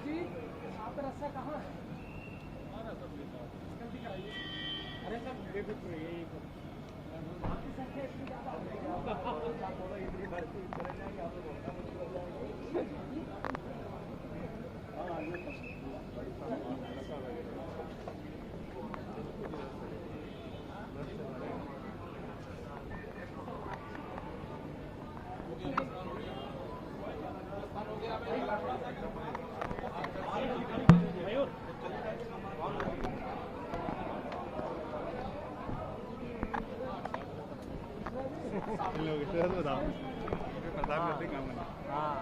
जी आपका रास्ता कहाँ है? अरे सर आपकी संख्या इतनी ज़्यादा लोग बताओ प्रताप करते काम करना। हाँ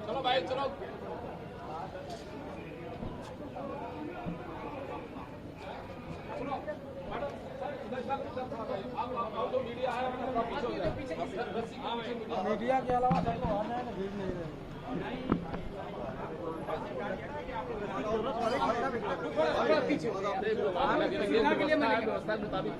चलो भाई चलो। मीडिया के अलावा भीड़ नहीं रही। पीछे व्यवस्था के मुताबिक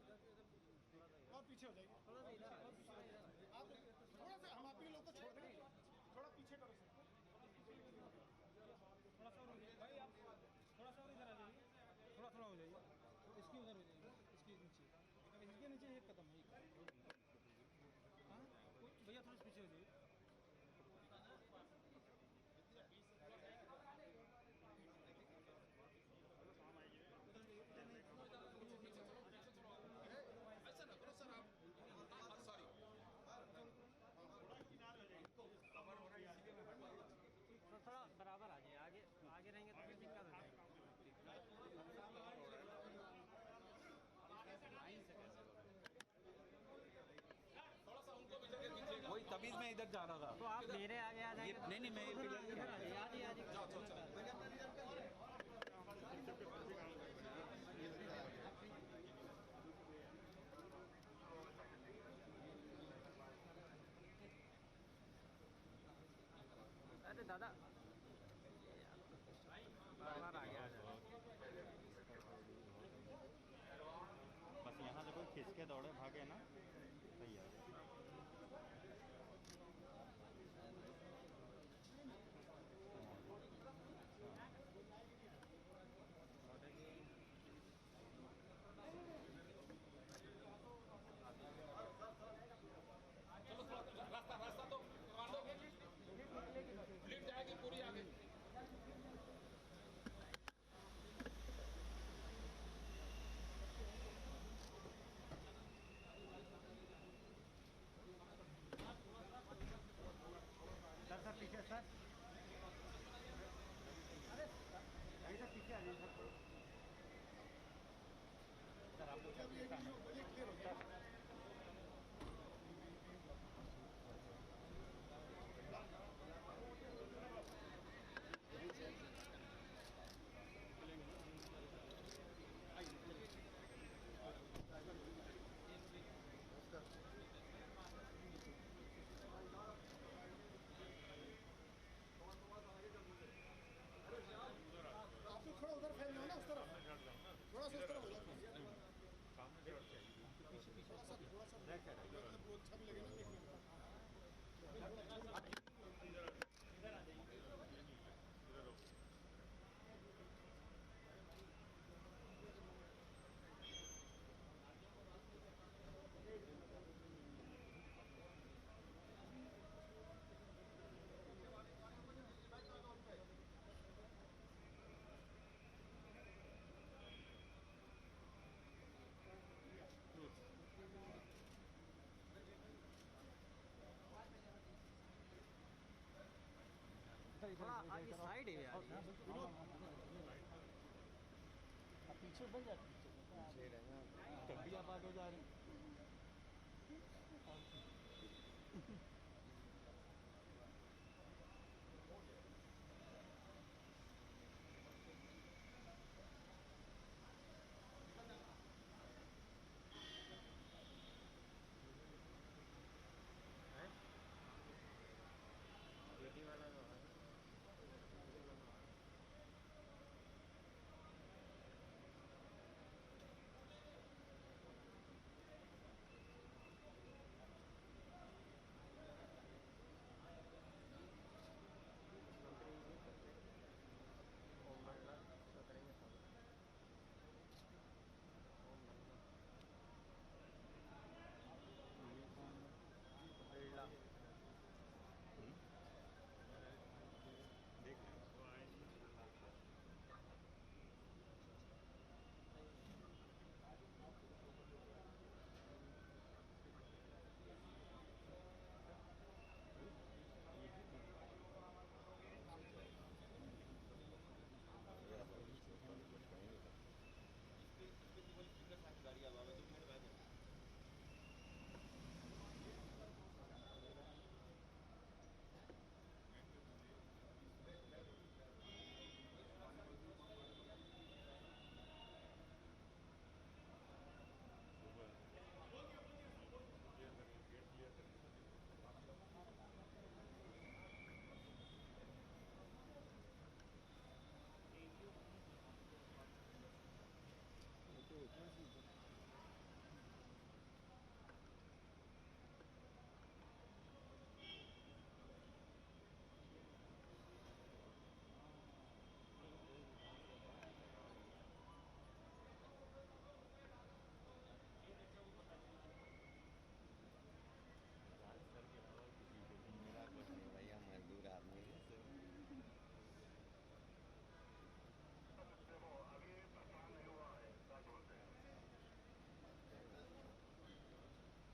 थोड़ा पीछे हो जाइए आप थोड़ा सा हम आपके लोग को छोड़ देंगे थोड़ा पीछे करो सर थोड़ा सा भाई आप थोड़ा सा और इधर आ जाइए थोड़ा थोड़ा हो जाइए इसकी उधर हो जाइए इसके नीचे एक कदम है हाँ भैया थोड़ा पीछे हो जाइए बराबर आ जाए आगे आगे रहेंगे तो फिर दिक्कत हो जाएगी। वही तभी मैं इधर जा रहा था तो आप मेरे आगे आ जाएंगे। नहीं मैं इधर आ जाइए अरे दादा बार आगे आ जाए बस यहाँ से कोई खिसके दौड़े भागे ना सही है पीछे सर अरे सर पीछे आ जाइए सर आप थोड़ा उधर फैलना है ना उस तरफ थोड़ा सा उस तरफ हो जाए थोड़ा सा मतलब अच्छा भी लगेगा देखने में थोड़ा आगे साइड है यार ये। पीछे बन जाए पीछे रहना तब भी आप आगे जा रहे हैं GT वाला तो है। बिरला मेरा कुछ नहीं भैया मजदूर आदमी है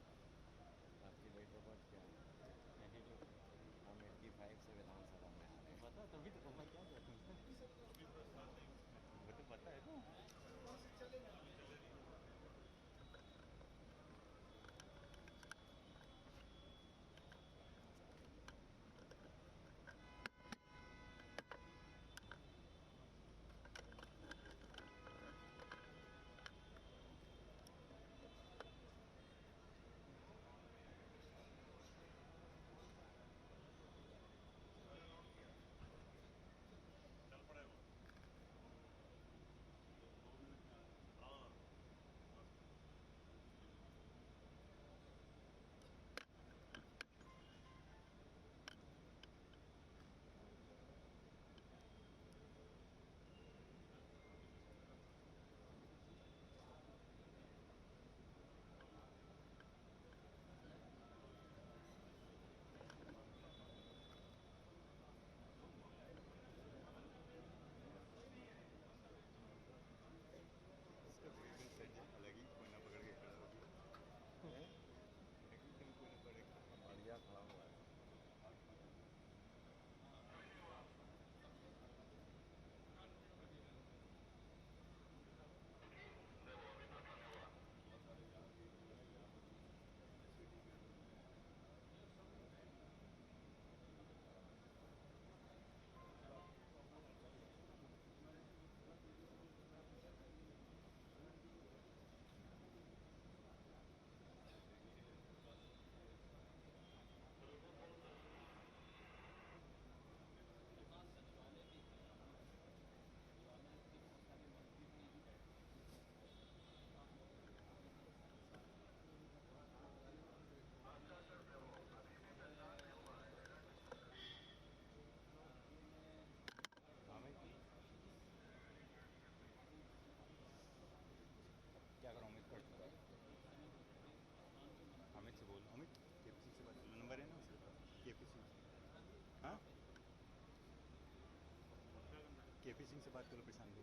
आपकी डेट ऑफ बर्थ क्या है हम 85 से विधानसभा में आ रहे हैं पता तभी तो मैं क्या कहता हूँ वो तो पता है ना अलग ही कोना पकड़ के खड़ा हो गया एकदम कोना पकड़ के बढ़िया खड़ा हुआ है क्या करो अमित कर अमित से बोल अमित केपीसी से बात नंबर है ना उसके पास केपीसी हाँ केपी सिंह से बात करो प्रशांत को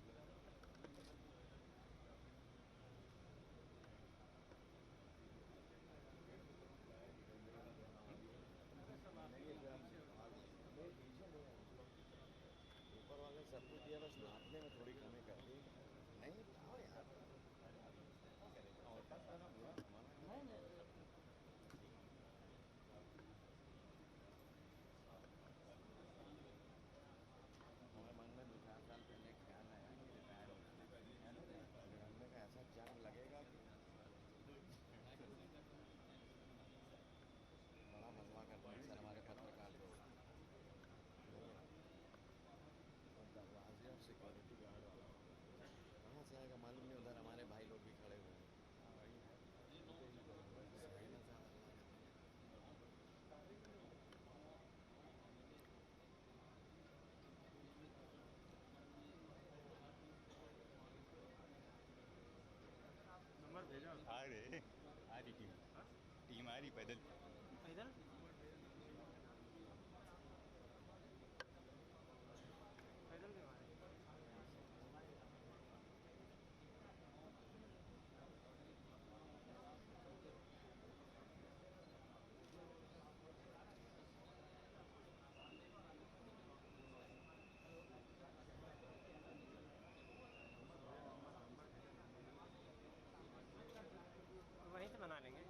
रही पैदल। पैदल पैदल के मारे वहीं से बना लेंगे।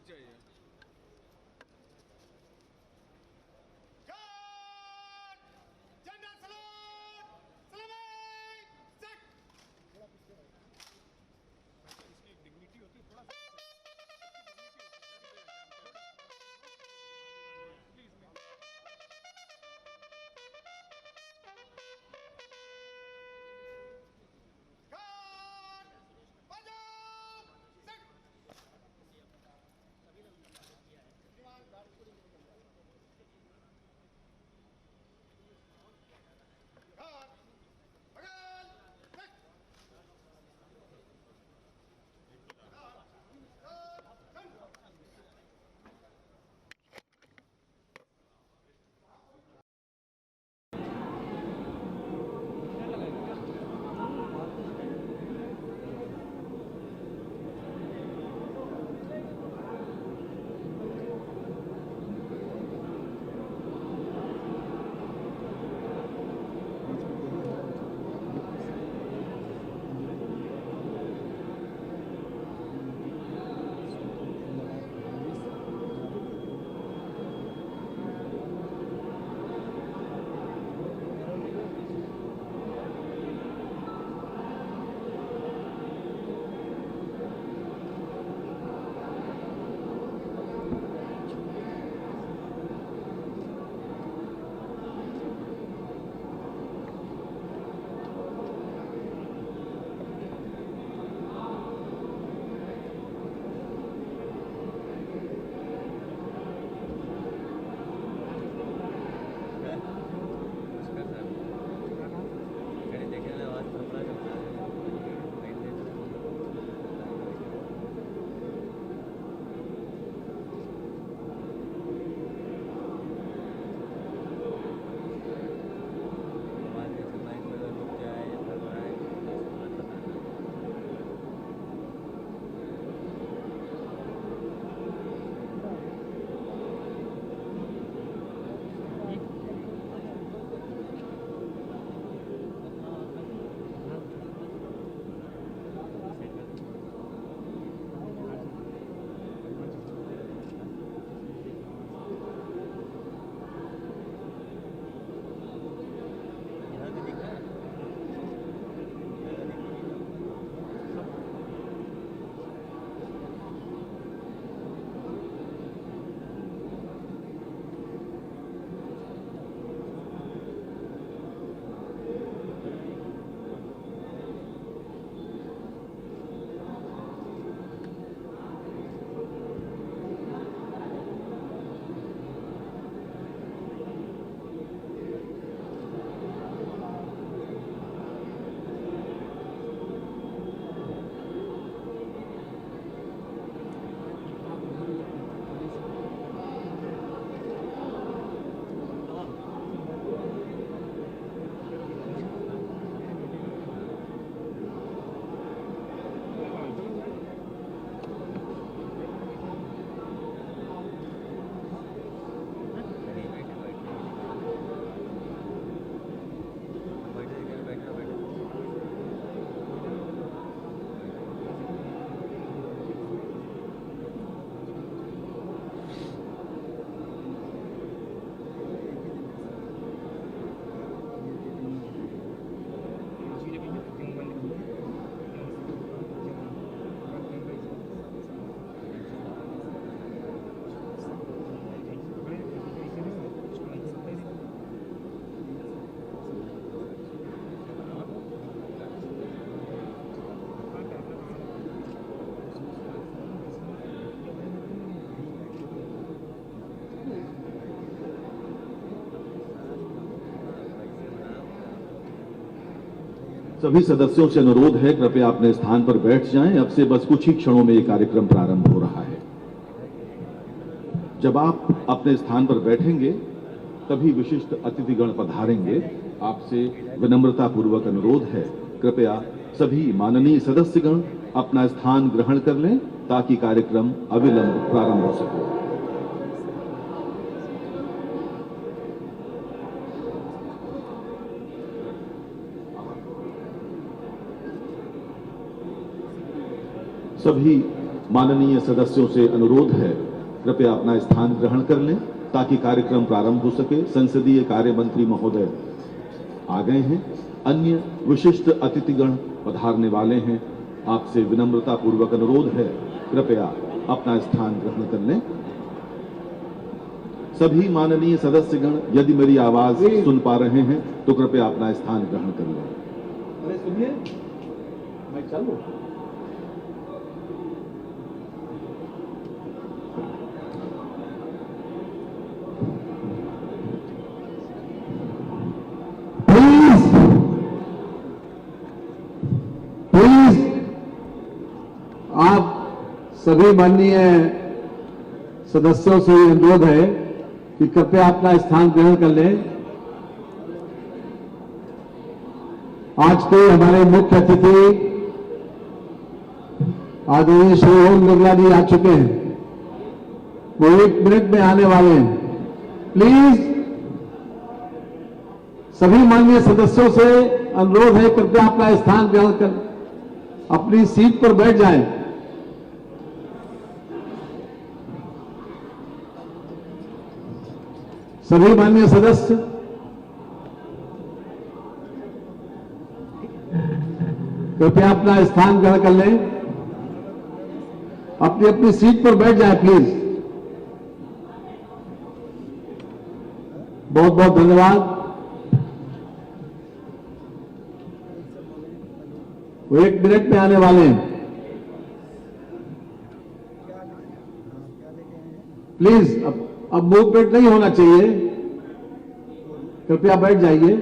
चाहिए। इसकी डिग्निटी होती है थोड़ा सा सभी सदस्यों से अनुरोध है, कृपया अपने स्थान पर बैठ जाएं। अब से बस कुछ ही क्षणों में यह कार्यक्रम प्रारंभ हो रहा है। जब आप अपने स्थान पर बैठेंगे तभी विशिष्ट अतिथिगण पधारेंगे। आपसे विनम्रतापूर्वक अनुरोध है, कृपया सभी माननीय सदस्यगण अपना स्थान ग्रहण कर लें ताकि कार्यक्रम अविलंब प्रारंभ हो सके। सभी माननीय सदस्यों से अनुरोध है, कृपया अपना स्थान ग्रहण कर लें ताकि कार्यक्रम प्रारंभ हो सके। संसदीय कार्य मंत्री महोदय आ गए हैं। अन्य विशिष्ट अतिथिगण पधारने वाले हैं। आपसे विनम्रता पूर्वक अनुरोध है, कृपया अपना स्थान ग्रहण कर लें। सभी माननीय सदस्यगण यदि मेरी आवाज सुन पा रहे हैं तो कृपया अपना स्थान ग्रहण कर लें। अरे सुनिए, मैं चलूं? प्लीज आप सभी माननीय सदस्यों से अनुरोध है कि कृपया अपना स्थान ग्रहण कर लें। आज के हमारे मुख्य अतिथि आदरणीय श्री ओम बिरला जी आ चुके हैं। वो 1 मिनट में आने वाले हैं। प्लीज सभी माननीय सदस्यों से अनुरोध है, कृपया अपना स्थान ग्रहण कर अपनी सीट पर बैठ जाएं। सभी माननीय सदस्य कृपया अपना स्थान ग्रहण कर लें, अपनी अपनी सीट पर बैठ जाएं प्लीज। बहुत बहुत धन्यवाद। वो 1 मिनट में आने वाले हैं। प्लीज अब मूवमेंट नहीं होना चाहिए, कृपया बैठ जाइए।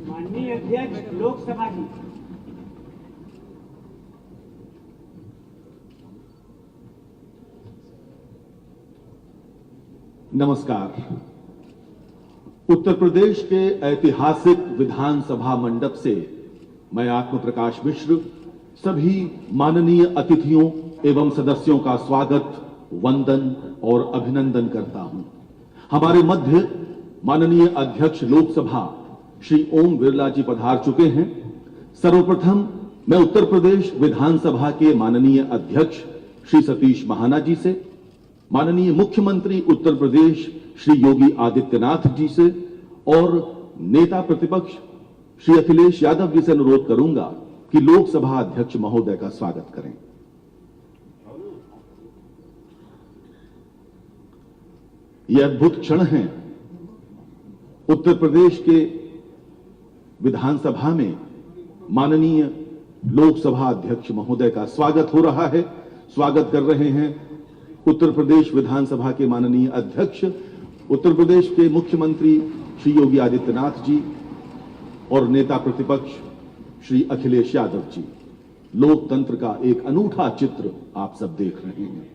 माननीय अध्यक्ष लोकसभा जी, नमस्कार। उत्तर प्रदेश के ऐतिहासिक विधानसभा मंडप से मैं आत्म प्रकाश मिश्र सभी माननीय अतिथियों एवं सदस्यों का स्वागत, वंदन और अभिनंदन करता हूं। हमारे मध्य माननीय अध्यक्ष लोकसभा श्री ओम बिरला जी पधार चुके हैं। सर्वप्रथम मैं उत्तर प्रदेश विधानसभा के माननीय अध्यक्ष श्री सतीश महाना जी से, माननीय मुख्यमंत्री उत्तर प्रदेश श्री योगी आदित्यनाथ जी से और नेता प्रतिपक्ष श्री अखिलेश यादव जी से अनुरोध करूंगा कि लोकसभा अध्यक्ष महोदय का स्वागत करें। यह अद्भुत क्षण है उत्तर प्रदेश के विधानसभा में माननीय लोकसभा अध्यक्ष महोदय का स्वागत हो रहा है। स्वागत कर रहे हैं उत्तर प्रदेश विधानसभा के माननीय अध्यक्ष, उत्तर प्रदेश के मुख्यमंत्री श्री योगी आदित्यनाथ जी और नेता प्रतिपक्ष श्री अखिलेश यादव जी। लोकतंत्र का एक अनूठा चित्र आप सब देख रहे हैं।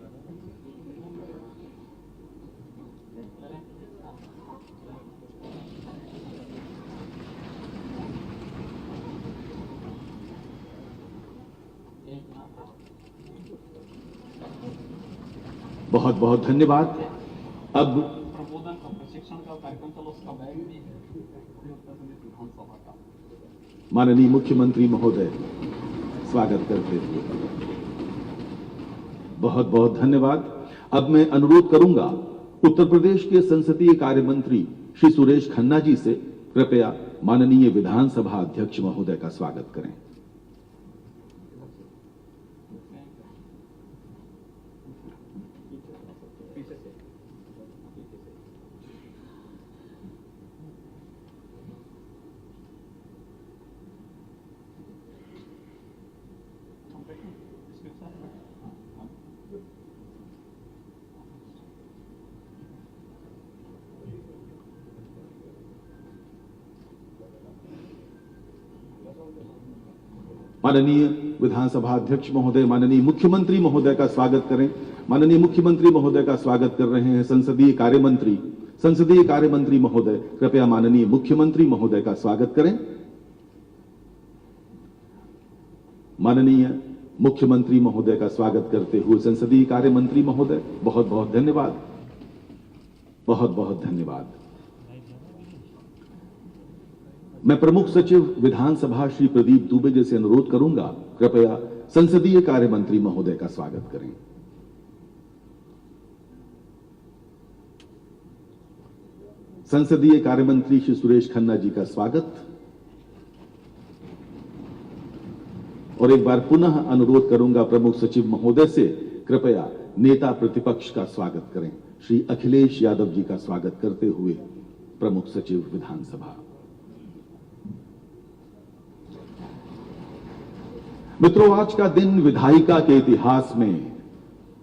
बहुत बहुत धन्यवाद। अब प्रबोधन का प्रशिक्षण का कार्यक्रम चलो, उसका बैग भी उत्तर प्रदेश विधानसभा का माननीय मुख्यमंत्री महोदय स्वागत करते हुए बहुत बहुत धन्यवाद। अब मैं अनुरोध करूंगा उत्तर प्रदेश के संसदीय कार्य मंत्री श्री सुरेश खन्ना जी से कृपया माननीय विधानसभा अध्यक्ष महोदय का स्वागत करें। माननीय विधानसभा अध्यक्ष महोदय, माननीय मुख्यमंत्री महोदय का स्वागत करें। माननीय मुख्यमंत्री महोदय का स्वागत कर रहे हैं संसदीय कार्य मंत्री महोदय, कृपया माननीय मुख्यमंत्री महोदय का स्वागत करें। माननीय मुख्यमंत्री महोदय का स्वागत करते हुए संसदीय कार्य मंत्री महोदय, बहुत बहुत धन्यवाद, बहुत बहुत धन्यवाद। मैं प्रमुख सचिव विधानसभा श्री प्रदीप दुबे जी से अनुरोध करूंगा, कृपया संसदीय कार्य मंत्री महोदय का स्वागत करें। संसदीय कार्य मंत्री श्री सुरेश खन्ना जी का स्वागत। और एक बार पुनः अनुरोध करूंगा प्रमुख सचिव महोदय से, कृपया नेता प्रतिपक्ष का स्वागत करें। श्री अखिलेश यादव जी का स्वागत करते हुए प्रमुख सचिव विधानसभा। मित्रों, आज का दिन विधायिका के इतिहास में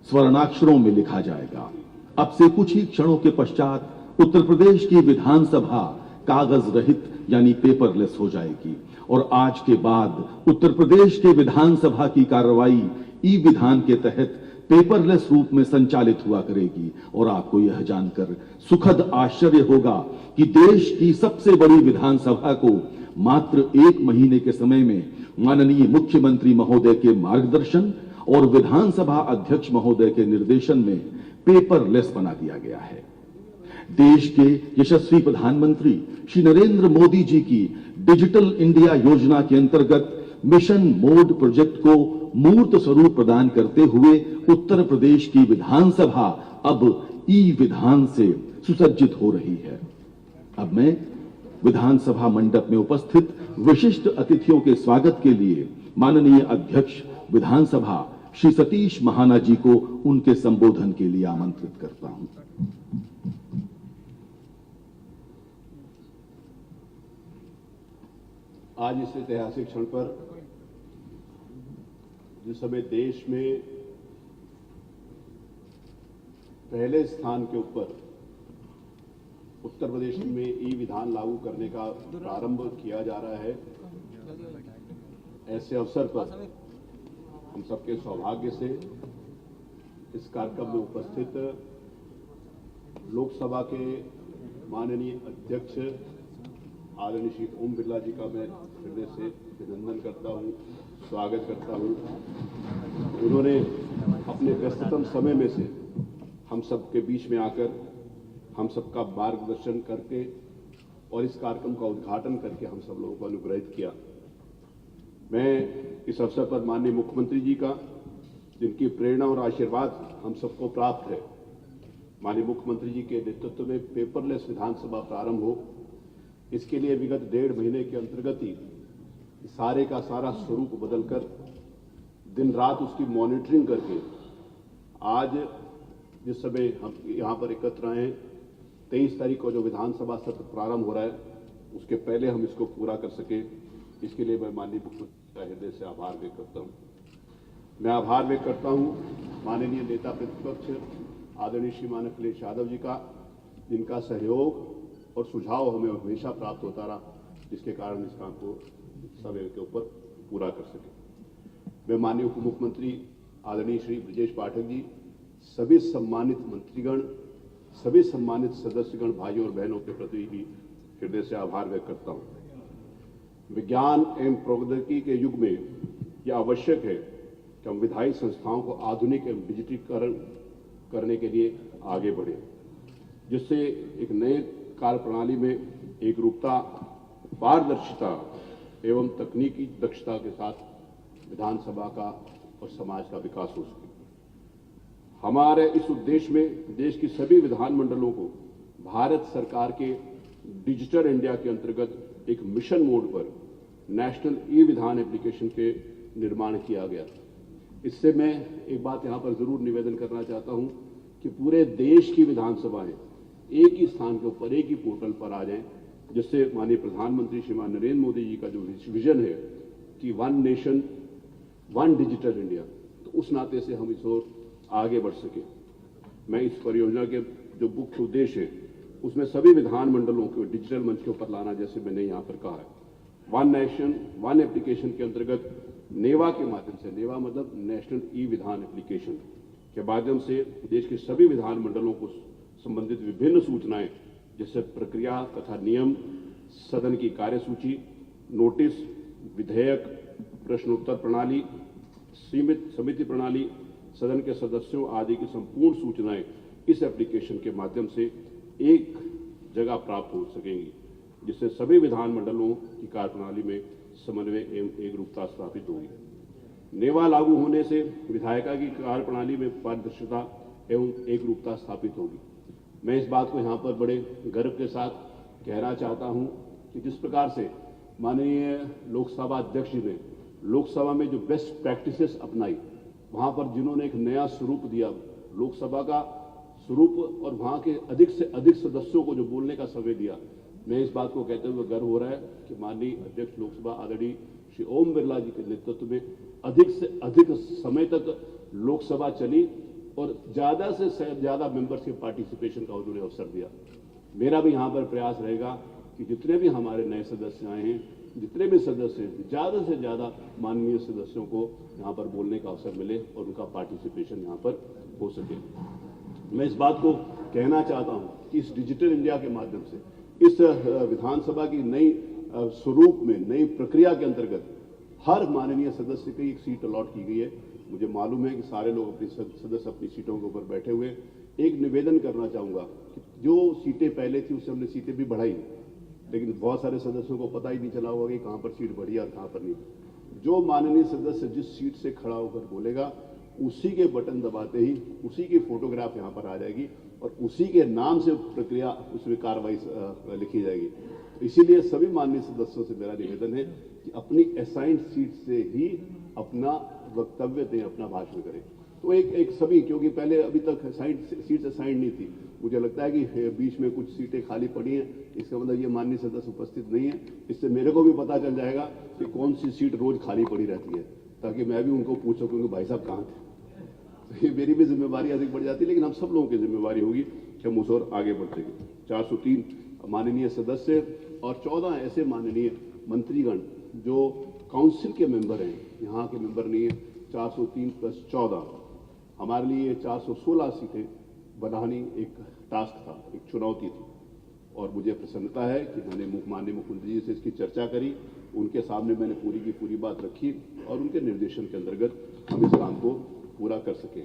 स्वर्णाक्षरों में लिखा जाएगा। अब से कुछ ही क्षणों के पश्चात उत्तर प्रदेश की विधानसभा कागज रहित यानी पेपरलेस हो जाएगी और आज के बाद उत्तर प्रदेश के विधानसभा की कार्रवाई ई विधान के तहत पेपरलेस रूप में संचालित हुआ करेगी। और आपको यह जानकर सुखद आश्चर्य होगा कि देश की सबसे बड़ी विधानसभा को मात्र 1 महीने के समय में माननीय मुख्यमंत्री महोदय के मार्गदर्शन और विधानसभा अध्यक्ष महोदय के निर्देशन में पेपरलेस बना दिया गया है। देश के यशस्वी प्रधानमंत्री श्री नरेंद्र मोदी जी की डिजिटल इंडिया योजना के अंतर्गत मिशन मोड प्रोजेक्ट को मूर्त स्वरूप प्रदान करते हुए उत्तर प्रदेश की विधानसभा अब ई विधान से सुसज्जित हो रही है। अब मैं विधानसभा मंडप में उपस्थित विशिष्ट अतिथियों के स्वागत के लिए माननीय अध्यक्ष विधानसभा श्री सतीश महाना जी को उनके संबोधन के लिए आमंत्रित करता हूं। आज इस ऐतिहासिक क्षण पर जिस समय देश में पहले स्थान के ऊपर उत्तर प्रदेश में ई विधान लागू करने का प्रारंभ किया जा रहा है, ऐसे अवसर पर हम सबके सौभाग्य से इस कार्यक्रम में उपस्थित लोकसभा के माननीय अध्यक्ष आदरणीय श्री ओम बिरला जी का मैं हृदय से अभिनंदन करता हूं, स्वागत करता हूं। उन्होंने अपने व्यस्ततम समय में से हम सबके बीच में आकर हम सबका मार्गदर्शन करके और इस कार्यक्रम का उद्घाटन करके हम सब लोगों को अनुग्रहित किया। मैं इस अवसर पर माननीय मुख्यमंत्री जी का, जिनकी प्रेरणा और आशीर्वाद हम सबको प्राप्त है, माननीय मुख्यमंत्री जी के नेतृत्व में पेपरलेस विधानसभा प्रारंभ हो, इसके लिए विगत 1.5 महीने के अंतर्गत ही सारे का सारा स्वरूप बदलकर दिन रात उसकी मॉनिटरिंग करके आज जिस समय हम यहाँ पर एकत्र आए हैं, 23 तारीख को जो विधानसभा सत्र प्रारंभ हो रहा है, उसके पहले हम इसको पूरा कर सके, इसके लिए मैं माननीय मुख्यमंत्री का हृदय से आभार व्यक्त करता हूँ। मैं आभार व्यक्त करता हूँ माननीय नेता प्रतिपक्ष आदरणीय श्रीमान अखिलेश यादव जी का, जिनका सहयोग और सुझाव हमें हमेशा प्राप्त होता रहा, जिसके कारण इस काम को समय के ऊपर पूरा कर सके। मैं माननीय उप मुख्यमंत्री आदरणीय श्री ब्रजेश पाठक जी, सभी सम्मानित मंत्रीगण, सभी सम्मानित सदस्यगण, भाइयों और बहनों के प्रति भी हृदय से आभार व्यक्त करता हूं। विज्ञान एवं प्रौद्योगिकी के युग में यह आवश्यक है कि हम विधायी संस्थाओं को आधुनिक एवं डिजिटीकरण करने के लिए आगे बढ़े, जिससे एक नए कार्य प्रणाली में एकरूपता, पारदर्शिता एवं तकनीकी दक्षता के साथ विधानसभा का और समाज का विकास हो सके। हमारे इस उद्देश्य में देश की सभी विधानमंडलों को भारत सरकार के डिजिटल इंडिया के अंतर्गत एक मिशन मोड पर नेशनल ई विधान एप्लीकेशन के निर्माण किया गया। इससे मैं एक बात यहां पर जरूर निवेदन करना चाहता हूं कि पूरे देश की विधानसभाएं एक ही स्थान के ऊपर, एक ही पोर्टल पर आ जाएं, जिससे माननीय प्रधानमंत्री श्रीमान नरेंद्र मोदी जी का जो विजन है कि one nation one digital India, तो उस नाते से हम इस ओर आगे बढ़ सके। मैं इस परियोजना के जो मुख्य उद्देश्य है उसमें सभी विधानमंडलों को डिजिटल मंच के ऊपर लाना, जैसे मैंने यहां पर कहा है। वन नेशन वन एप्लीकेशन के अंतर्गत नेवा के माध्यम से, नेवा मतलब नेशनल ई विधान एप्लीकेशन के माध्यम से देश के सभी विधानमंडलों को संबंधित विभिन्न सूचनाएं, जैसे प्रक्रिया तथा नियम, सदन की कार्यसूची, नोटिस, विधेयक, प्रश्नोत्तर प्रणाली, सीमित समिति प्रणाली, सदन के सदस्यों आदि की संपूर्ण सूचनाएं इस एप्लीकेशन के माध्यम से एक जगह प्राप्त हो सकेंगी, जिससे सभी विधानमंडलों की कार्यप्रणाली में समन्वय एवं एकरूपता स्थापित होगी। नेवा लागू होने से विधायिका की कार्यप्रणाली में पारदर्शिता एवं एकरूपता स्थापित होगी। मैं इस बात को यहाँ पर बड़े गर्व के साथ कहना चाहता हूँ कि जिस प्रकार से माननीय लोकसभा अध्यक्ष जी ने लोकसभा में जो बेस्ट प्रैक्टिसेस अपनाई, वहाँ पर जिन्होंने एक नया स्वरूप दिया लोकसभा का स्वरूप, और वहाँ के अधिक से अधिक सदस्यों को जो बोलने का समय दिया, मैं इस बात को कहते हुए गर्व हो रहा है कि माननीय अध्यक्ष लोकसभा आदरणीय श्री ओम बिरला जी के नेतृत्व में अधिक से अधिक समय तक लोकसभा चली और ज्यादा से ज्यादा मेंबर्स के पार्टिसिपेशन का उन्होंने अवसर दिया। मेरा भी यहाँ पर प्रयास रहेगा कि जितने भी हमारे नए सदस्य आए हैं, जितने भी सदस्य हैं, ज्यादा से ज्यादा माननीय सदस्यों को यहाँ पर बोलने का अवसर मिले और उनका पार्टिसिपेशन यहाँ पर हो सके। मैं इस बात को कहना चाहता हूँ कि इस डिजिटल इंडिया के माध्यम से इस विधानसभा की नई स्वरूप में, नई प्रक्रिया के अंतर्गत हर माननीय सदस्य की एक सीट अलॉट की गई है। मुझे मालूम है कि सारे लोग अपने सदस्य अपनी सीटों के ऊपर बैठे हुए। एक निवेदन करना चाहूंगा कि जो सीटें पहले थी उससे हमने सीटें भी बढ़ाई, लेकिन बहुत सारे सदस्यों को पता ही नहीं चला होगा कि कहां पर सीट बढ़ी और कहां पर नहीं। जो माननीय सदस्य जिस सीट से खड़ा होकर बोलेगा, उसी के बटन दबाते ही उसी की फोटोग्राफ यहाँ पर आ जाएगी और उसी के नाम से प्रक्रिया, उसमें कार्रवाई लिखी जाएगी। इसीलिए सभी माननीय सदस्यों से मेरा निवेदन है कि अपनी असाइंड सीट से ही अपना वक्तव्य दें, अपना भाषण करें। तो एक सभी, क्योंकि पहले अभी तक सीट असाइंड नहीं थी, मुझे लगता है कि बीच में कुछ सीटें खाली पड़ी हैं, इसका मतलब ये माननीय सदस्य उपस्थित नहीं है। इससे मेरे को भी पता चल जाएगा कि कौन सी सीट रोज खाली पड़ी रहती है, ताकि मैं भी उनको पूछ सकूँ कि भाई साहब कहाँ थे। तो ये मेरी भी जिम्मेवारी अधिक बढ़ जाती है, लेकिन हम सब लोगों की जिम्मेवारी होगी कि हम उस ओर आगे बढ़ सकें। 403 माननीय सदस्य और 14 ऐसे माननीय मंत्रीगण जो काउंसिल के मेंबर हैं, यहाँ के मेंबर नहीं है। 403 + 14 हमारे लिए 416 सीटें बनानी एक टास्क था, एक चुनौती थी, और मुझे प्रसन्नता है कि मैंने माननीय मुख्यमंत्री जी से इसकी चर्चा करी, उनके सामने मैंने पूरी की पूरी बात रखी और उनके निर्देशन के अंतर्गत हम इस काम को पूरा कर सके।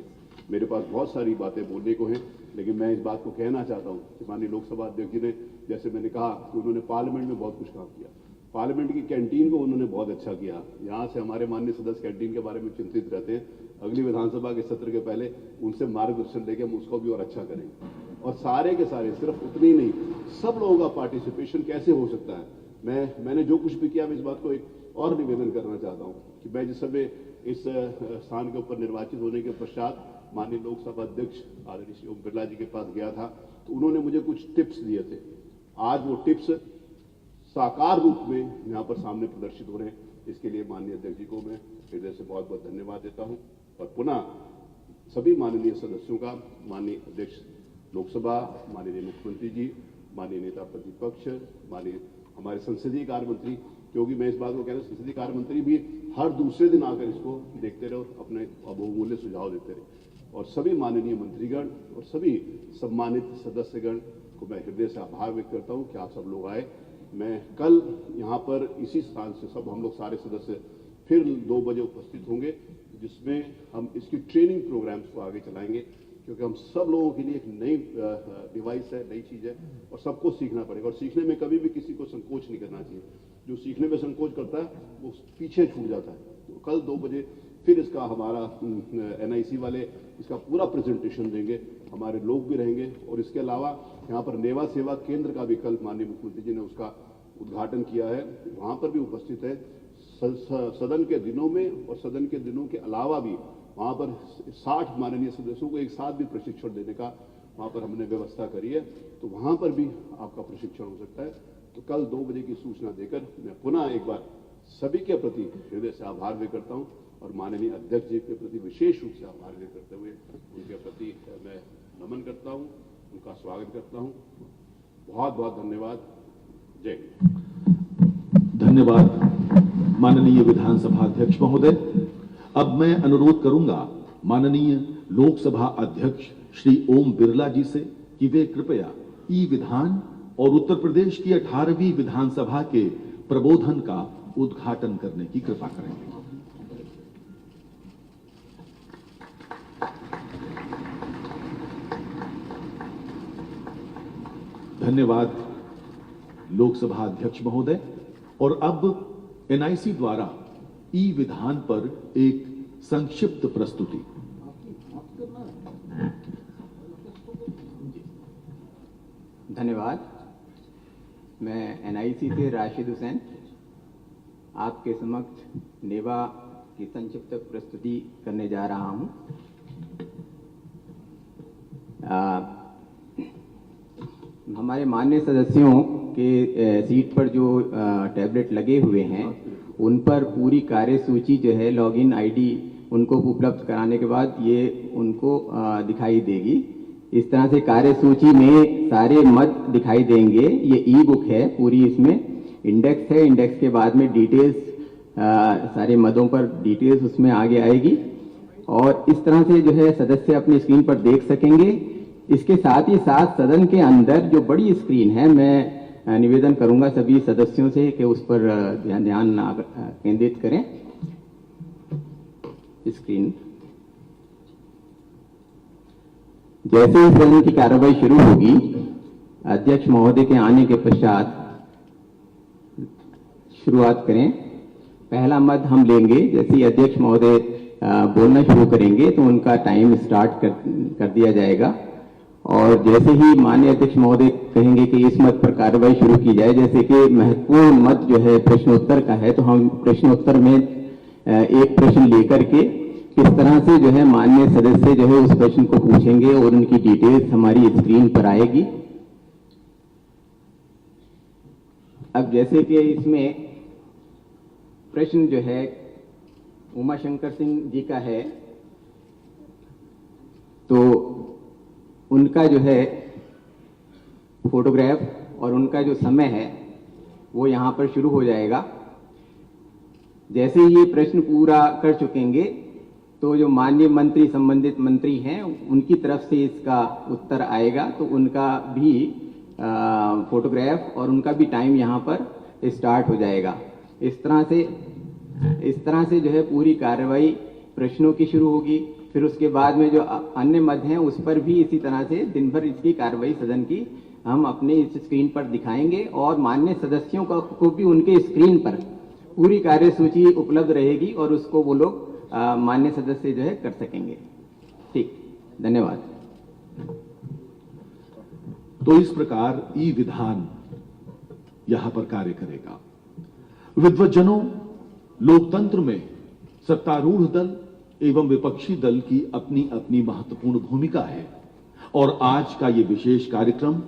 मेरे पास बहुत सारी बातें बोलने को हैं, लेकिन मैं इस बात को कहना चाहता हूँ कि माननीय लोकसभा अध्यक्ष जी ने, जैसे मैंने कहा कि उन्होंने पार्लियामेंट में बहुत कुछ काम किया। पार्लियामेंट की कैंटीन को उन्होंने बहुत अच्छा किया। यहाँ से हमारे माननीय सदस्य कैंटीन के बारे में चिंतित रहते हैं। अगली विधानसभा के सत्र के पहले उनसे मार्गदर्शन लेके हम उसको भी और अच्छा करेंगे। और सारे के सारे, सिर्फ उतनी नहीं, सब लोगों का पार्टिसिपेशन कैसे हो सकता है। मैंने जो कुछ भी किया, मैं इस बात को एक और निवेदन करना चाहता हूँ कि मैं जिस समय इस स्थान के ऊपर निर्वाचित होने के पश्चात माननीय लोकसभा अध्यक्ष आदरणीय श्री ओम बिरला जी के पास गया था, तो उन्होंने मुझे कुछ टिप्स दिए थे। आज वो टिप्स साकार रूप में यहाँ पर सामने प्रदर्शित हो रहे हैं। इसके लिए माननीय अध्यक्ष जी को मैं हृदय से बहुत बहुत धन्यवाद देता हूँ और पुनः सभी माननीय सदस्यों का, माननीय अध्यक्ष लोकसभा, माननीय मुख्यमंत्री जी, माननीय नेता प्रतिपक्ष, माननीय हमारे संसदीय कार्य मंत्री, क्योंकि मैं इस बात को कह रहा हूँ संसदीय कार्य मंत्री भी हर दूसरे दिन आकर इसको देखते रहे और अपने बहुमूल्य सुझाव देते रहे, और सभी माननीय मंत्रीगण और सभी सम्मानित सदस्यगण को मैं हृदय से आभार व्यक्त करता हूँ कि आप सब लोग आए। मैं कल यहाँ पर इसी स्थान से सब हम लोग सारे सदस्य फिर 2 बजे उपस्थित होंगे, जिसमें हम इसकी ट्रेनिंग प्रोग्राम्स को आगे चलाएंगे, क्योंकि हम सब लोगों के लिए एक नई डिवाइस है, नई चीज़ है और सबको सीखना पड़ेगा। और सीखने में कभी भी किसी को संकोच नहीं करना चाहिए। जो सीखने में संकोच करता है वो पीछे छूट जाता है। तो कल 2 बजे फिर इसका हमारा NIC वाले इसका पूरा प्रेजेंटेशन देंगे, हमारे लोग भी रहेंगे। और इसके अलावा यहाँ पर नेवा सेवा केंद्र का भी कल माननीय मुख्यमंत्री जी ने उसका उद्घाटन किया है, वहाँ पर भी उपस्थित है। सदन के दिनों में और सदन के दिनों के अलावा भी वहाँ पर 60 माननीय सदस्यों को एक साथ भी प्रशिक्षण देने का वहाँ पर हमने व्यवस्था करी है, तो वहाँ पर भी आपका प्रशिक्षण हो सकता है। तो कल 2 बजे की सूचना देकर मैं पुनः एक बार सभी के प्रति हृदय से आभार व्यक्त करता हूँ और माननीय अध्यक्ष जी के प्रति विशेष रूप से आभार व्यक्त करते हुए उनके प्रति मैं नमन करता हूँ, उनका स्वागत करता हूँ। बहुत बहुत धन्यवाद। जय हिंद। धन्यवाद माननीय विधानसभा अध्यक्ष महोदय। अब मैं अनुरोध करूंगा माननीय लोकसभा अध्यक्ष श्री ओम बिरला जी से कि वे कृपया ई विधान और उत्तर प्रदेश की 18वीं विधानसभा के प्रबोधन का उद्घाटन करने की कृपा करेंगे। धन्यवाद लोकसभा अध्यक्ष महोदय। और अब NIC द्वारा ई विधान पर एक संक्षिप्त प्रस्तुति। धन्यवाद। मैं NIC से राशिद हुसैन आपके समक्ष नेवा की संक्षिप्त प्रस्तुति करने जा रहा हूं। हमारे माननीय सदस्यों के सीट पर जो टैबलेट लगे हुए हैं उन पर पूरी कार्यसूची जो है लॉगिन ID उनको उपलब्ध कराने के बाद ये उनको दिखाई देगी। इस तरह से कार्यसूची में सारे मत दिखाई देंगे। ये ई-बुक है पूरी, इसमें इंडेक्स है, इंडेक्स के बाद में डिटेल्स, सारे मदों पर डिटेल्स उसमें आगे आएगी और इस तरह से जो है सदस्य अपनी स्क्रीन पर देख सकेंगे। इसके साथ ही साथ सदन के अंदर जो बड़ी स्क्रीन है, मैं निवेदन करूंगा सभी सदस्यों से कि उस पर ध्यान केंद्रित करें। स्क्रीन जैसे ही सदन की कार्रवाई शुरू होगी, अध्यक्ष महोदय के आने के पश्चात शुरुआत करें। पहला मत हम लेंगे। जैसे ही अध्यक्ष महोदय बोलना शुरू करेंगे तो उनका टाइम स्टार्ट कर दिया जाएगा और जैसे ही माननीय अध्यक्ष महोदय कहेंगे कि इस मत पर कार्रवाई शुरू की जाए, जैसे कि महत्वपूर्ण मत जो है प्रश्नोत्तर का है, तो हम प्रश्नोत्तर में एक प्रश्न लेकर के किस तरह से जो है माननीय सदस्य जो है उस प्रश्न को पूछेंगे और उनकी डिटेल्स हमारी स्क्रीन पर आएगी। अब जैसे कि इसमें प्रश्न जो है उमा शंकर सिंह जी का है, तो उनका जो है फोटोग्राफ और उनका जो समय है वो यहाँ पर शुरू हो जाएगा। जैसे ही ये प्रश्न पूरा कर चुकेंगे तो जो माननीय मंत्री, संबंधित मंत्री हैं, उनकी तरफ से इसका उत्तर आएगा, तो उनका भी फोटोग्राफ और उनका भी टाइम यहाँ पर स्टार्ट हो जाएगा। इस तरह से जो है पूरी कार्रवाई प्रश्नों की शुरू होगी। फिर उसके बाद में जो अन्य मद हैं उस पर भी इसी तरह से दिन भर इसकी कार्रवाई सदन की हम अपने इस स्क्रीन पर दिखाएंगे और माननीय सदस्यों को भी उनके स्क्रीन पर पूरी कार्यसूची उपलब्ध रहेगी और उसको वो लोग माननीय सदस्य जो है कर सकेंगे। ठीक, धन्यवाद। तो इस प्रकार ई विधान यहां पर कार्य करेगा। विद्वज्जनों, लोकतंत्र में सत्तारूढ़ दल एवं विपक्षी दल की अपनी अपनी महत्वपूर्ण भूमिका है और आज का ये विशेष कार्यक्रम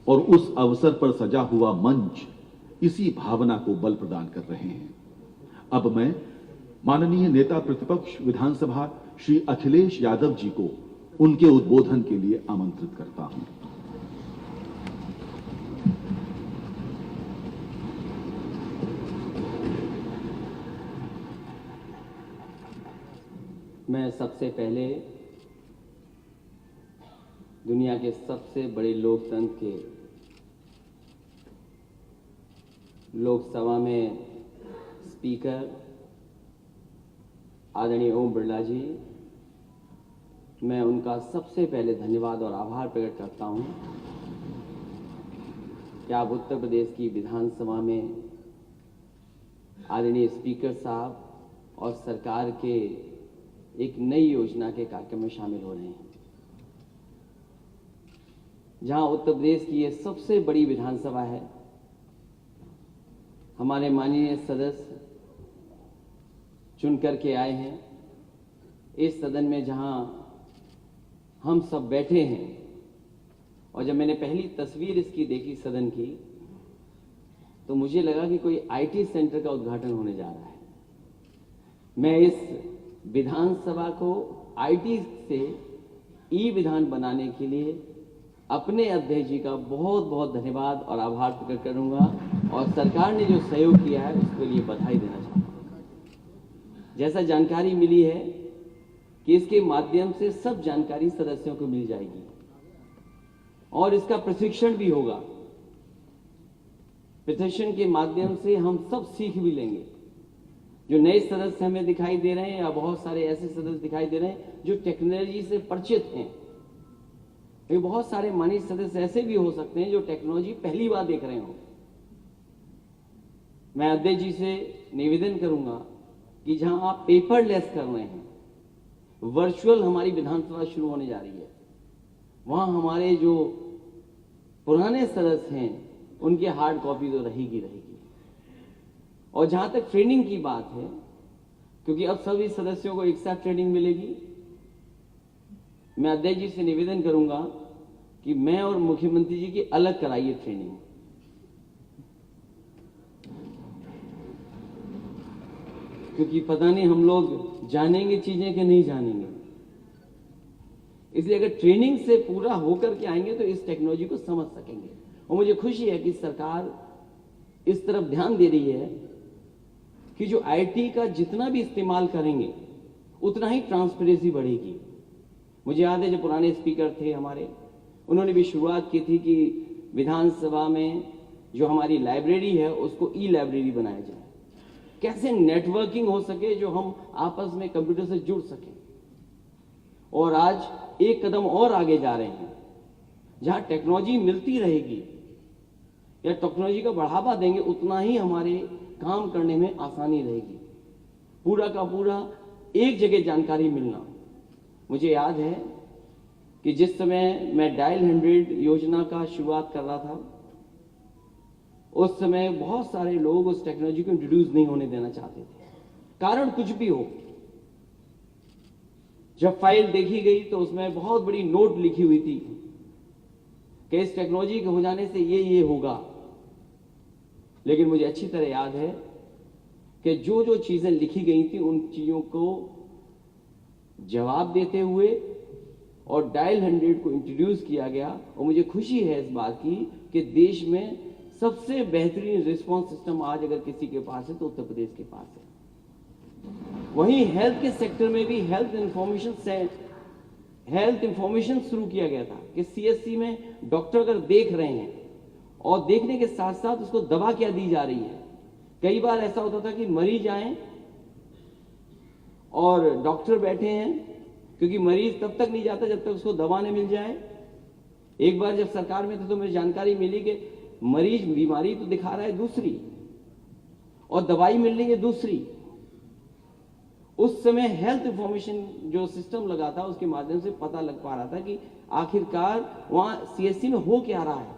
और उस अवसर पर सजा हुआ मंच इसी भावना को बल प्रदान कर रहे हैं। अब मैं माननीय नेता प्रतिपक्ष विधानसभा श्री अखिलेश यादव जी को उनके उद्बोधन के लिए आमंत्रित करता हूं। मैं सबसे पहले दुनिया के सबसे बड़े लोकतंत्र के लोकसभा में स्पीकर आदरणीय ओम बिरला जी, मैं उनका सबसे पहले धन्यवाद और आभार प्रकट करता हूं कि आप उत्तर प्रदेश की विधानसभा में आदरणीय स्पीकर साहब और सरकार के एक नई योजना के कार्यक्रम में शामिल हो रहे हैं, जहां उत्तर प्रदेश की ये सबसे बड़ी विधानसभा है। हमारे माननीय सदस्य चुन करके आए हैं इस सदन में, जहां हम सब बैठे हैं। और जब मैंने पहली तस्वीर इसकी देखी सदन की, तो मुझे लगा कि कोई आईटी सेंटर का उद्घाटन होने जा रहा है। मैं इस विधानसभा को आईटी से ई विधान बनाने के लिए अपने अध्यक्ष जी का बहुत बहुत धन्यवाद और आभार प्रकट करूंगा, और सरकार ने जो सहयोग किया है उसके लिए बधाई देना चाहता हूं। जैसा जानकारी मिली है कि इसके माध्यम से सब जानकारी सदस्यों को मिल जाएगी और इसका प्रशिक्षण भी होगा। प्रशिक्षण के माध्यम से हम सब सीख भी लेंगे। जो नए सदस्य हमें दिखाई दे रहे हैं या बहुत सारे ऐसे सदस्य दिखाई दे रहे हैं जो टेक्नोलॉजी से परिचित हैं, ये बहुत सारे माननीय सदस्य ऐसे भी हो सकते हैं जो टेक्नोलॉजी पहली बार देख रहे हों। मैं अध्यक्ष जी से निवेदन करूंगा कि जहां आप पेपरलेस कर रहे हैं, वर्चुअल हमारी विधानसभा शुरू होने जा रही है, वहां हमारे जो पुराने सदस्य हैं उनकी हार्ड कॉपी तो रहेगी। और जहां तक ट्रेनिंग की बात है, क्योंकि अब सभी सदस्यों को एक साथ ट्रेनिंग मिलेगी, मैं अध्यक्ष जी से निवेदन करूंगा कि मैं और मुख्यमंत्री जी की अलग कराइए ट्रेनिंग। क्योंकि पता नहीं हम लोग जानेंगे चीजें कि नहीं जानेंगे, इसलिए अगर ट्रेनिंग से पूरा होकर के आएंगे तो इस टेक्नोलॉजी को समझ सकेंगे। और मुझे खुशी है कि सरकार इस तरफ ध्यान दे रही है कि जो आईटी का जितना भी इस्तेमाल करेंगे उतना ही ट्रांसपेरेंसी बढ़ेगी। मुझे याद है जो पुराने स्पीकर थे हमारे, उन्होंने भी शुरुआत की थी कि विधानसभा में जो हमारी लाइब्रेरी है उसको ई लाइब्रेरी बनाया जाए, कैसे नेटवर्किंग हो सके, जो हम आपस में कंप्यूटर से जुड़ सकें। और आज एक कदम और आगे जा रहे हैं, जहां टेक्नोलॉजी मिलती रहेगी या टेक्नोलॉजी का बढ़ावा देंगे उतना ही हमारे काम करने में आसानी रहेगी। पूरा का पूरा एक जगह जानकारी मिलना। मुझे याद है कि जिस समय मैं डायल 100 योजना का शुरुआत कर रहा था, उस समय बहुत सारे लोग उस टेक्नोलॉजी को इंट्रोड्यूस नहीं होने देना चाहते थे, कारण कुछ भी हो। जब फाइल देखी गई तो उसमें बहुत बड़ी नोट लिखी हुई थी कि इस टेक्नोलॉजी के हो जाने से ये होगा। लेकिन मुझे अच्छी तरह याद है कि जो जो चीजें लिखी गई थी उन चीजों को जवाब देते हुए और डायल 100 को इंट्रोड्यूस किया गया। और मुझे खुशी है इस बात की कि देश में सबसे बेहतरीन रिस्पांस सिस्टम आज अगर किसी के पास है तो उत्तर प्रदेश के पास है। वहीं हेल्थ के सेक्टर में भी हेल्थ इंफॉर्मेशन शुरू किया गया था कि सीएससी में डॉक्टर अगर देख रहे हैं और देखने के साथ साथ उसको दवा क्या दी जा रही है। कई बार ऐसा होता था कि मरीज आए और डॉक्टर बैठे हैं, क्योंकि मरीज तब तक नहीं जाता जब तक उसको दवा नहीं मिल जाए। एक बार जब सरकार में थे तो मुझे जानकारी मिली कि मरीज बीमारी तो दिखा रहा है दूसरी और दवाई मिल रही है दूसरी। उस समय हेल्थ इंफॉर्मेशन जो सिस्टम लगा था उसके माध्यम से पता लग पा रहा था कि आखिरकार वहां सीएससी में हो क्या रहा है।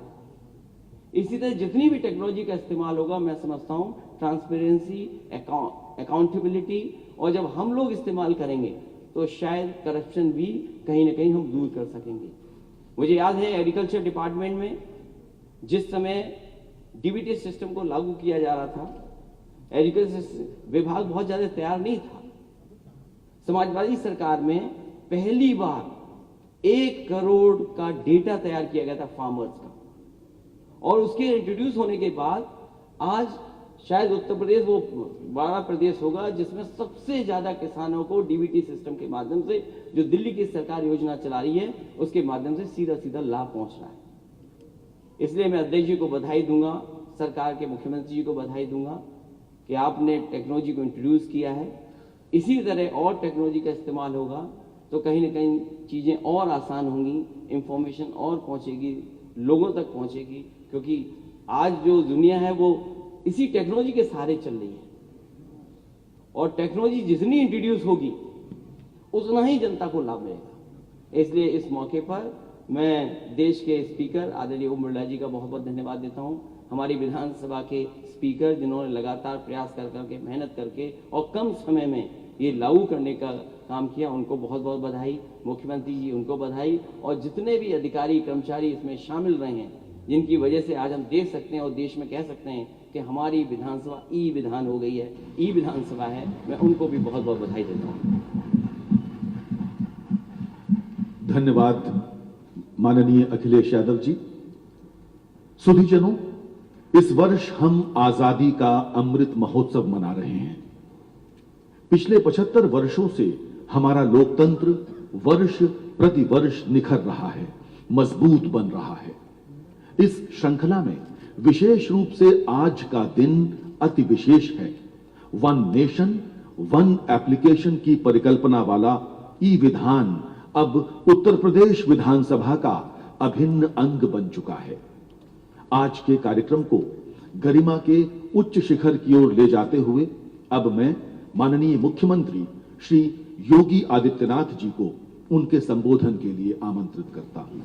इसी तरह जितनी भी टेक्नोलॉजी का इस्तेमाल होगा, मैं समझता हूं ट्रांसपेरेंसी, अकाउंटेबिलिटी, और जब हम लोग इस्तेमाल करेंगे तो शायद करप्शन भी कहीं ना कहीं हम दूर कर सकेंगे। मुझे याद है एग्रीकल्चर डिपार्टमेंट में जिस समय डीबीटी सिस्टम को लागू किया जा रहा था, एजुकेशन विभाग बहुत ज्यादा तैयार नहीं था। समाजवादी सरकार में पहली बार 1 करोड़ का डेटा तैयार किया गया था फार्मर्स का, और उसके इंट्रोड्यूस होने के बाद आज शायद उत्तर प्रदेश वो 12 प्रदेश होगा जिसमें सबसे ज्यादा किसानों को डीबीटी सिस्टम के माध्यम से, जो दिल्ली की सरकार योजना चला रही है उसके माध्यम से सीधा सीधा लाभ पहुंच रहा है। इसलिए मैं अध्यक्ष जी को बधाई दूंगा, सरकार के मुख्यमंत्री जी को बधाई दूंगा कि आपने टेक्नोलॉजी को इंट्रोड्यूस किया है। इसी तरह और टेक्नोलॉजी का इस्तेमाल होगा तो कहीं ना कहीं चीजें और आसान होंगी, इंफॉर्मेशन और पहुंचेगी, लोगों तक पहुंचेगी, क्योंकि आज जो दुनिया है वो इसी टेक्नोलॉजी के सहारे चल रही है, और टेक्नोलॉजी जितनी इंट्रोड्यूस होगी उतना ही जनता को लाभ मिलेगा। इसलिए इस मौके पर मैं देश के स्पीकर आदरणीय ओम बिरला जी का बहुत बहुत धन्यवाद देता हूं, हमारी विधानसभा के स्पीकर जिन्होंने लगातार प्रयास कर करके, मेहनत करके और कम समय में ये लागू करने का काम किया, उनको बहुत बहुत बधाई। मुख्यमंत्री जी उनको बधाई, और जितने भी अधिकारी कर्मचारी इसमें शामिल रहे हैं, जिनकी वजह से आज हम देख सकते हैं और देश में कह सकते हैं कि हमारी विधानसभा ई विधान हो गई है, ई विधानसभा है, मैं उनको भी बहुत बहुत बधाई देता हूँ। धन्यवाद माननीय अखिलेश यादव जी। सुधीजनों, इस वर्ष हम आजादी का अमृत महोत्सव मना रहे हैं। पिछले 75 वर्षों से हमारा लोकतंत्र वर्ष प्रति वर्ष निखर रहा है, मजबूत बन रहा है। इस श्रृंखला में विशेष रूप से आज का दिन अति विशेष है। वन नेशन वन एप्लीकेशन की परिकल्पना वाला ई विधान अब उत्तर प्रदेश विधानसभा का अभिन्न अंग बन चुका है। आज के कार्यक्रम को गरिमा के उच्च शिखर की ओर ले जाते हुए अब मैं माननीय मुख्यमंत्री श्री योगी आदित्यनाथ जी को उनके संबोधन के लिए आमंत्रित करता हूं।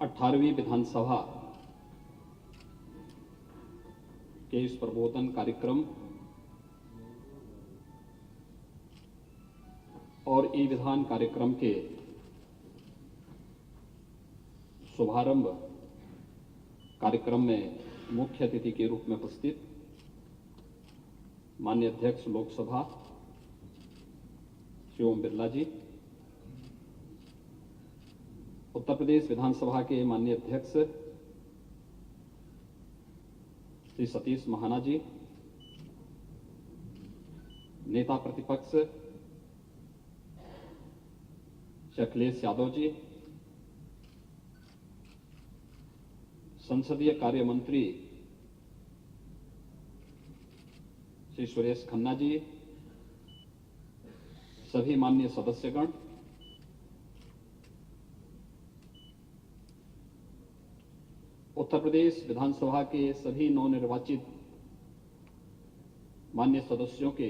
18वीं विधानसभा के इस प्रबोधन कार्यक्रम और ई विधान कार्यक्रम के शुभारंभ कार्यक्रम में मुख्य अतिथि के रूप में उपस्थित माननीय अध्यक्ष लोकसभा श्री ओम बिरला जी, उत्तर प्रदेश विधानसभा के माननीय अध्यक्ष श्री सतीश महाना जी, नेता प्रतिपक्ष श्री अखिलेश यादव जी, संसदीय कार्य मंत्री श्री सुरेश खन्ना जी, सभी माननीय सदस्यगण, उत्तर प्रदेश विधानसभा के सभी नवनिर्वाचित माननीय सदस्यों के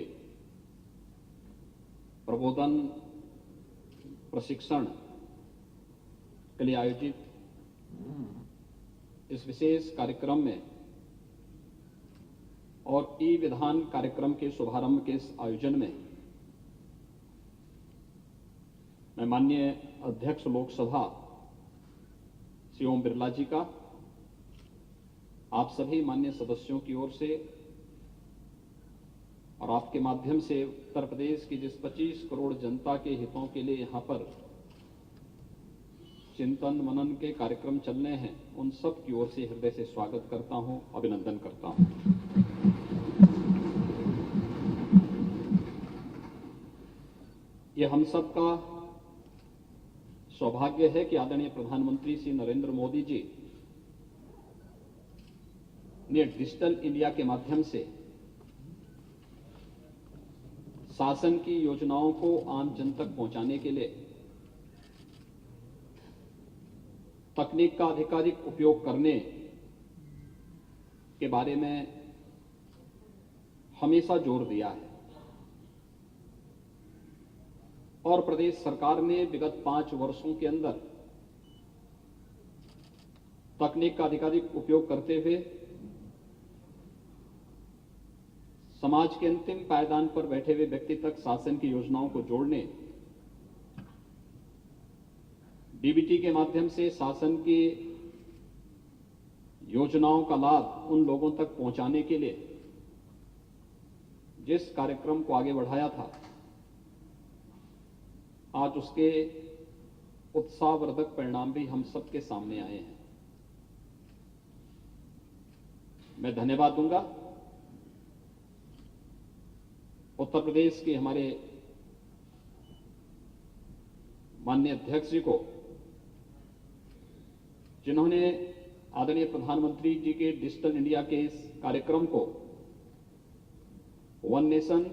प्रबोधन प्रशिक्षण के लिए आयोजित इस विशेष कार्यक्रम में और ई विधान कार्यक्रम के शुभारंभ के इस आयोजन में मैं माननीय अध्यक्ष लोकसभा श्री ओम बिरला जी का आप सभी माननीय सदस्यों की ओर से और आपके माध्यम से उत्तर प्रदेश की जिस 25 करोड़ जनता के हितों के लिए यहां पर चिंतन मनन के कार्यक्रम चल रहे हैं, उन सब की ओर से हृदय से स्वागत करता हूं, अभिनंदन करता हूं। यह हम सब का सौभाग्य है कि आदरणीय प्रधानमंत्री श्री नरेंद्र मोदी जी ने डिजिटल इंडिया के माध्यम से शासन की योजनाओं को आम जन तक पहुंचाने के लिए तकनीक का अधिकाधिक उपयोग करने के बारे में हमेशा जोर दिया है और प्रदेश सरकार ने विगत 5 वर्षों के अंदर तकनीक का अधिकाधिक उपयोग करते हुए समाज के अंतिम पायदान पर बैठे हुए व्यक्ति तक शासन की योजनाओं को जोड़ने, डीबीटी के माध्यम से शासन की योजनाओं का लाभ उन लोगों तक पहुंचाने के लिए जिस कार्यक्रम को आगे बढ़ाया था, आज उसके उत्साहवर्धक परिणाम भी हम सबके सामने आए हैं। मैं धन्यवाद दूंगा उत्तर प्रदेश के हमारे माननीय अध्यक्ष जी को, जिन्होंने आदरणीय प्रधानमंत्री जी के डिजिटल इंडिया के इस कार्यक्रम को वन नेशन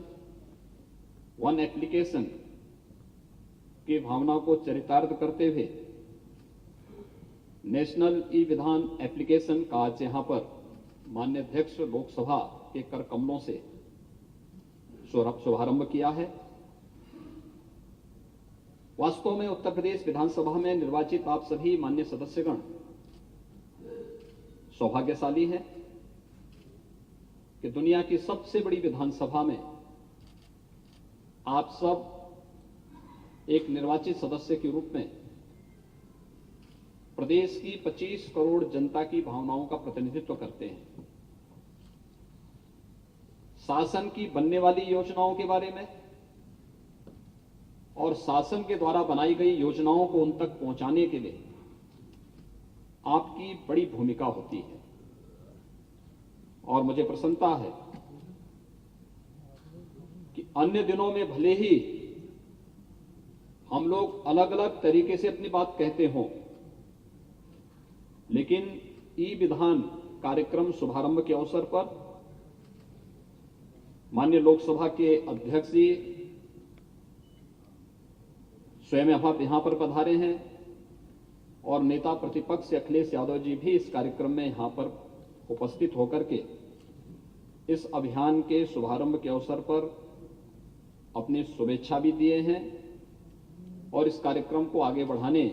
वन एप्लीकेशन की भावना को चरितार्थ करते हुए नेशनल ई विधान एप्लीकेशन का आज यहां पर माननीय अध्यक्ष लोकसभा के कर कमलों से शुभारंभ किया है। वास्तव में उत्तर प्रदेश विधानसभा में निर्वाचित आप सभी माननीय सदस्यगण सौभाग्यशाली हैं कि दुनिया की सबसे बड़ी विधानसभा में आप सब एक निर्वाचित सदस्य के रूप में प्रदेश की 25 करोड़ जनता की भावनाओं का प्रतिनिधित्व करते हैं। शासन की बनने वाली योजनाओं के बारे में और शासन के द्वारा बनाई गई योजनाओं को उन तक पहुंचाने के लिए आपकी बड़ी भूमिका होती है। और मुझे प्रसन्नता है कि अन्य दिनों में भले ही हम लोग अलग अलग तरीके से अपनी बात कहते हों, लेकिन ई विधान कार्यक्रम शुभारंभ के अवसर पर माननीय लोकसभा के अध्यक्ष जी स्वयं यहां पर पधारे हैं और नेता प्रतिपक्ष अखिलेश यादव जी भी इस कार्यक्रम में यहां पर उपस्थित होकर के इस अभियान के शुभारंभ के अवसर पर अपनी शुभेच्छा भी दिए हैं और इस कार्यक्रम को आगे बढ़ाने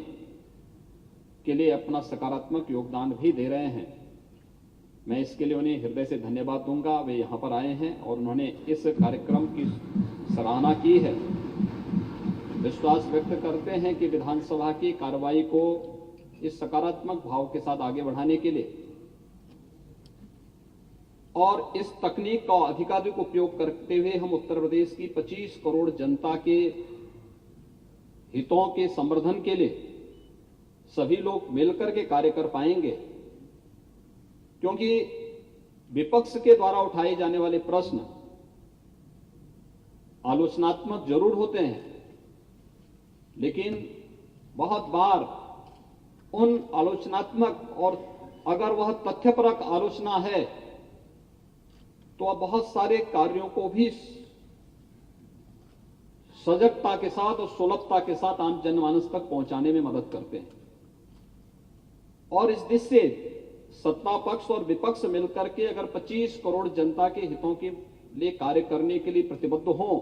के लिए अपना सकारात्मक योगदान भी दे रहे हैं। मैं इसके लिए उन्हें हृदय से धन्यवाद दूंगा। वे यहां पर आए हैं और उन्होंने इस कार्यक्रम की सराहना की है। विश्वास व्यक्त करते हैं कि विधानसभा की कार्रवाई को इस सकारात्मक भाव के साथ आगे बढ़ाने के लिए और इस तकनीक का अधिकाधिक उपयोग करते हुए हम उत्तर प्रदेश की 25 करोड़ जनता के हितों के संवर्धन के लिए सभी लोग मिलकर के कार्य कर पाएंगे, क्योंकि विपक्ष के द्वारा उठाए जाने वाले प्रश्न आलोचनात्मक जरूर होते हैं, लेकिन बहुत बार उन आलोचनात्मक और अगर वह तथ्यपरक आलोचना है तो वह बहुत सारे कार्यों को भी सजगता के साथ और सुलभता के साथ आम जनमानस तक पहुंचाने में मदद करते हैं। और इस दृष्टि से सत्ता पक्ष और विपक्ष मिलकर के अगर 25 करोड़ जनता के हितों के लिए कार्य करने के लिए प्रतिबद्ध हों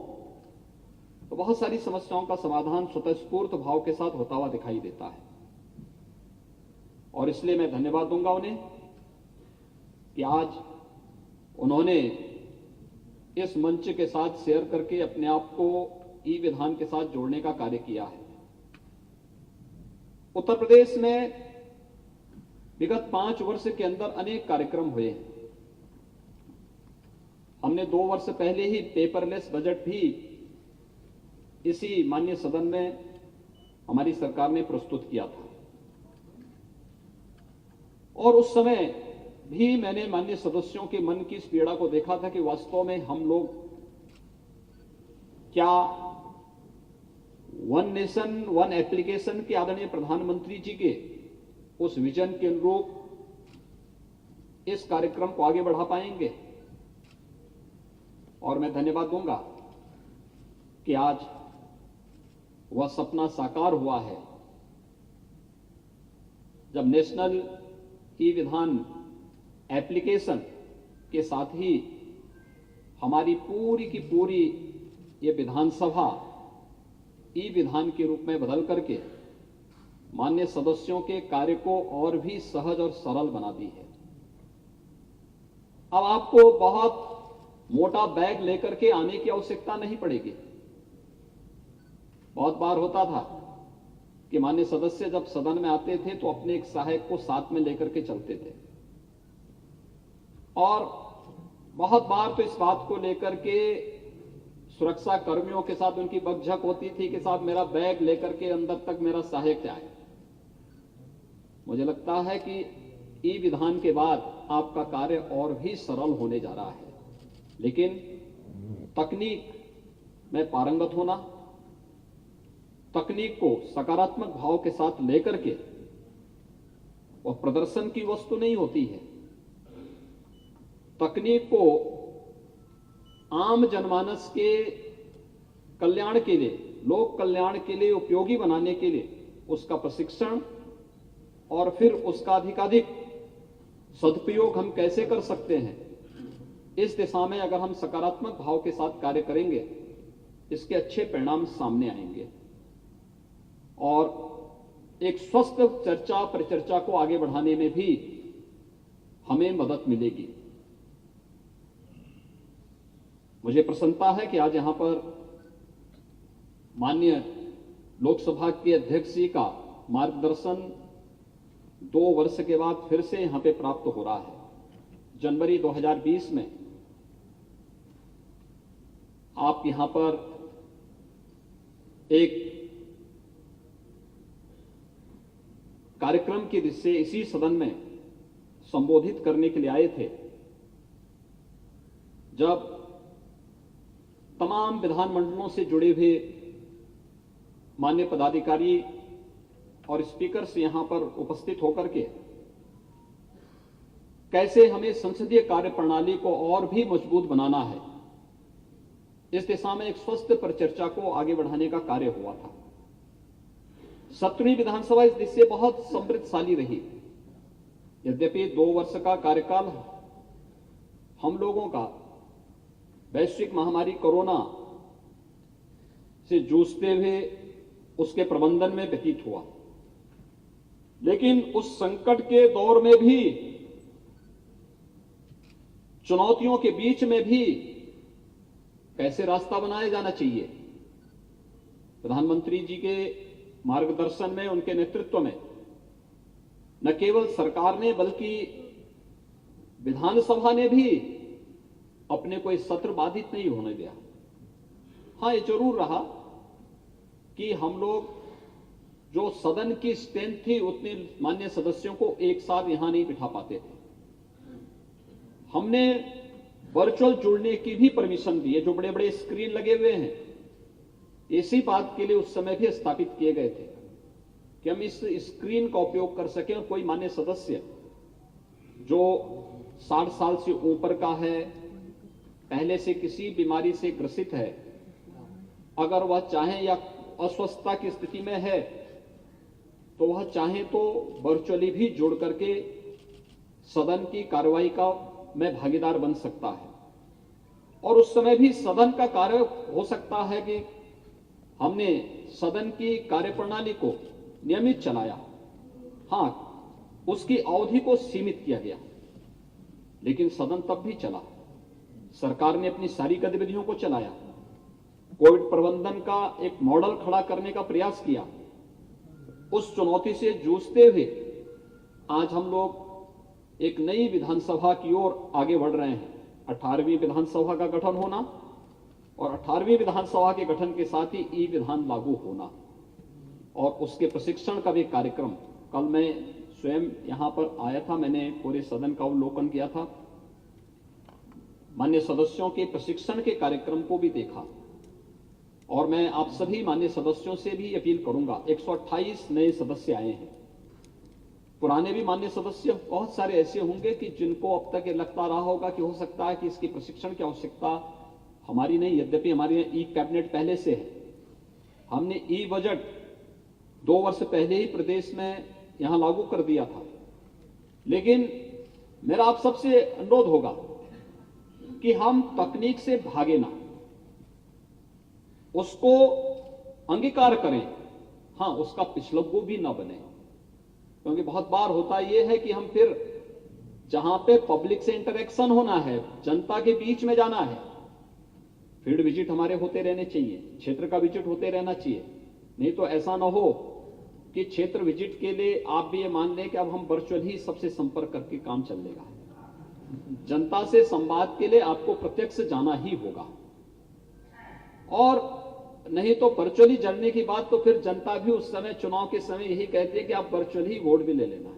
तो बहुत सारी समस्याओं का समाधान स्वतःस्फूर्त भाव के साथ होता हुआ दिखाई देता है। और इसलिए मैं धन्यवाद दूंगा उन्हें कि आज उन्होंने इस मंच के साथ शेयर करके अपने आप को ई विधान के साथ जोड़ने का कार्य किया है। उत्तर प्रदेश में विगत 5 वर्ष के अंदर अनेक कार्यक्रम हुए हैं। हमने 2 वर्ष पहले ही पेपरलेस बजट भी इसी माननीय सदन में हमारी सरकार ने प्रस्तुत किया था और उस समय भी मैंने माननीय सदस्यों के मन की इस पीड़ा को देखा था कि वास्तव में हम लोग क्या वन नेशन वन एप्लीकेशन के आदरणीय प्रधानमंत्री जी के उस विजन के अनुरूप इस कार्यक्रम को आगे बढ़ा पाएंगे। और मैं धन्यवाद दूंगा कि आज वह सपना साकार हुआ है जब नेशनल ई विधान एप्लीकेशन के साथ ही हमारी पूरी की पूरी ये विधानसभा ई विधान के रूप में बदल करके माननीय सदस्यों के कार्य को और भी सहज और सरल बना दी है। अब आपको बहुत मोटा बैग लेकर के आने की आवश्यकता नहीं पड़ेगी। बहुत बार होता था कि माननीय सदस्य जब सदन में आते थे तो अपने एक सहायक को साथ में लेकर के चलते थे, और बहुत बार तो इस बात को लेकर के सुरक्षा कर्मियों के साथ उनकी बकझक होती थी कि साहब मेरा बैग लेकर के अंदर तक मेरा सहायक जाए। मुझे लगता है कि ई विधान के बाद आपका कार्य और भी सरल होने जा रहा है, लेकिन तकनीक में पारंगत होना, तकनीक को सकारात्मक भाव के साथ लेकर के, और प्रदर्शन की वस्तु नहीं होती है, तकनीक को आम जनमानस के कल्याण के लिए, लोक कल्याण के लिए उपयोगी बनाने के लिए उसका प्रशिक्षण और फिर उसका अधिकाधिक सदुपयोग हम कैसे कर सकते हैं, इस दिशा में अगर हम सकारात्मक भाव के साथ कार्य करेंगे, इसके अच्छे परिणाम सामने आएंगे और एक स्वस्थ चर्चा परिचर्चा को आगे बढ़ाने में भी हमें मदद मिलेगी। मुझे प्रसन्नता है कि आज यहां पर माननीय लोकसभा के अध्यक्ष जी का मार्गदर्शन 2 वर्ष के बाद फिर से यहां पे प्राप्त हो रहा है। जनवरी 2020 में आप यहां पर एक कार्यक्रम की दृष्टि से इसी सदन में संबोधित करने के लिए आए थे, जब तमाम विधानमंडलों से जुड़े हुए माननीय पदाधिकारी और स्पीकर से यहां पर उपस्थित होकर के कैसे हमें संसदीय कार्य प्रणाली को और भी मजबूत बनाना है, इस दिशा में एक स्वस्थ परिचर्चा को आगे बढ़ाने का कार्य हुआ था। 17वीं विधानसभा इस दिशा से बहुत समृद्धशाली रही। यद्यपि 2 वर्ष का कार्यकाल हम लोगों का वैश्विक महामारी कोरोना से जूझते हुए उसके प्रबंधन में व्यतीत हुआ, लेकिन उस संकट के दौर में भी, चुनौतियों के बीच में भी कैसे रास्ता बनाया जाना चाहिए, प्रधानमंत्री जी के मार्गदर्शन में, उनके नेतृत्व में न केवल सरकार ने बल्कि विधानसभा ने भी अपने कोई सत्र बाधित नहीं होने दिया। हां, ये जरूर रहा कि हम लोग जो सदन की स्ट्रेंथ थी उतने मान्य सदस्यों को एक साथ यहां नहीं बिठा पाते थे। हमने वर्चुअल जुड़ने की भी परमिशन दी है। जो बड़े बड़े स्क्रीन लगे हुए हैं, इसी बात के लिए उस समय भी स्थापित किए गए थे कि हम इस स्क्रीन का उपयोग कर सकें और कोई मान्य सदस्य जो 60 साल से ऊपर का है, पहले से किसी बीमारी से ग्रसित है, अगर वह चाहे या अस्वस्थता की स्थिति में है तो वह चाहे तो वर्चुअली भी जुड़ करके सदन की कार्रवाई का में भागीदार बन सकता है। और उस समय भी सदन का कार्य हो सकता है कि हमने सदन की कार्यप्रणाली को नियमित चलाया, हां उसकी अवधि को सीमित किया गया, लेकिन सदन तब भी चला। सरकार ने अपनी सारी गतिविधियों को चलाया, कोविड प्रबंधन का एक मॉडल खड़ा करने का प्रयास किया। उस चुनौती से जूझते हुए आज हम लोग एक नई विधानसभा की ओर आगे बढ़ रहे हैं। 18वीं विधानसभा का गठन होना और 18वीं विधानसभा के गठन के साथ ही ई विधान लागू होना और उसके प्रशिक्षण का भी कार्यक्रम। कल मैं स्वयं यहां पर आया था, मैंने पूरे सदन का अवलोकन किया था, मान्य सदस्यों के प्रशिक्षण के कार्यक्रम को भी देखा। और मैं आप सभी मान्य सदस्यों से भी अपील करूंगा, 128 नए सदस्य आए हैं। पुराने भी मान्य सदस्य बहुत सारे ऐसे होंगे कि जिनको अब तक ये लगता रहा होगा कि हो सकता है कि इसकी प्रशिक्षण की आवश्यकता हमारी नहीं, यद्यपि हमारे ई कैबिनेट पहले से है। हमने ई बजट 2 वर्ष पहले ही प्रदेश में यहां लागू कर दिया था, लेकिन मेरा आप सबसे अनुरोध होगा कि हम तकनीक से भागे ना, उसको अंगीकार करें, हां उसका पिछलग्गू भी ना बने। क्योंकि बहुत बार होता यह है कि हम फिर जहां पे पब्लिक से इंटरेक्शन होना है, जनता के बीच में जाना है, फील्ड विजिट हमारे होते रहने चाहिए, क्षेत्र का विजिट होते रहना चाहिए। नहीं तो ऐसा ना हो कि क्षेत्र विजिट के लिए आप भी ये मान लें कि अब हम वर्चुअल ही सबसे संपर्क करके काम चल लेगा। जनता से संवाद के लिए आपको प्रत्यक्ष जाना ही होगा, और नहीं तो वर्चुअली जड़ने की बात तो फिर जनता भी उस समय चुनाव के समय यही कहती है कि आप वर्चुअल ही वोट भी ले लेना।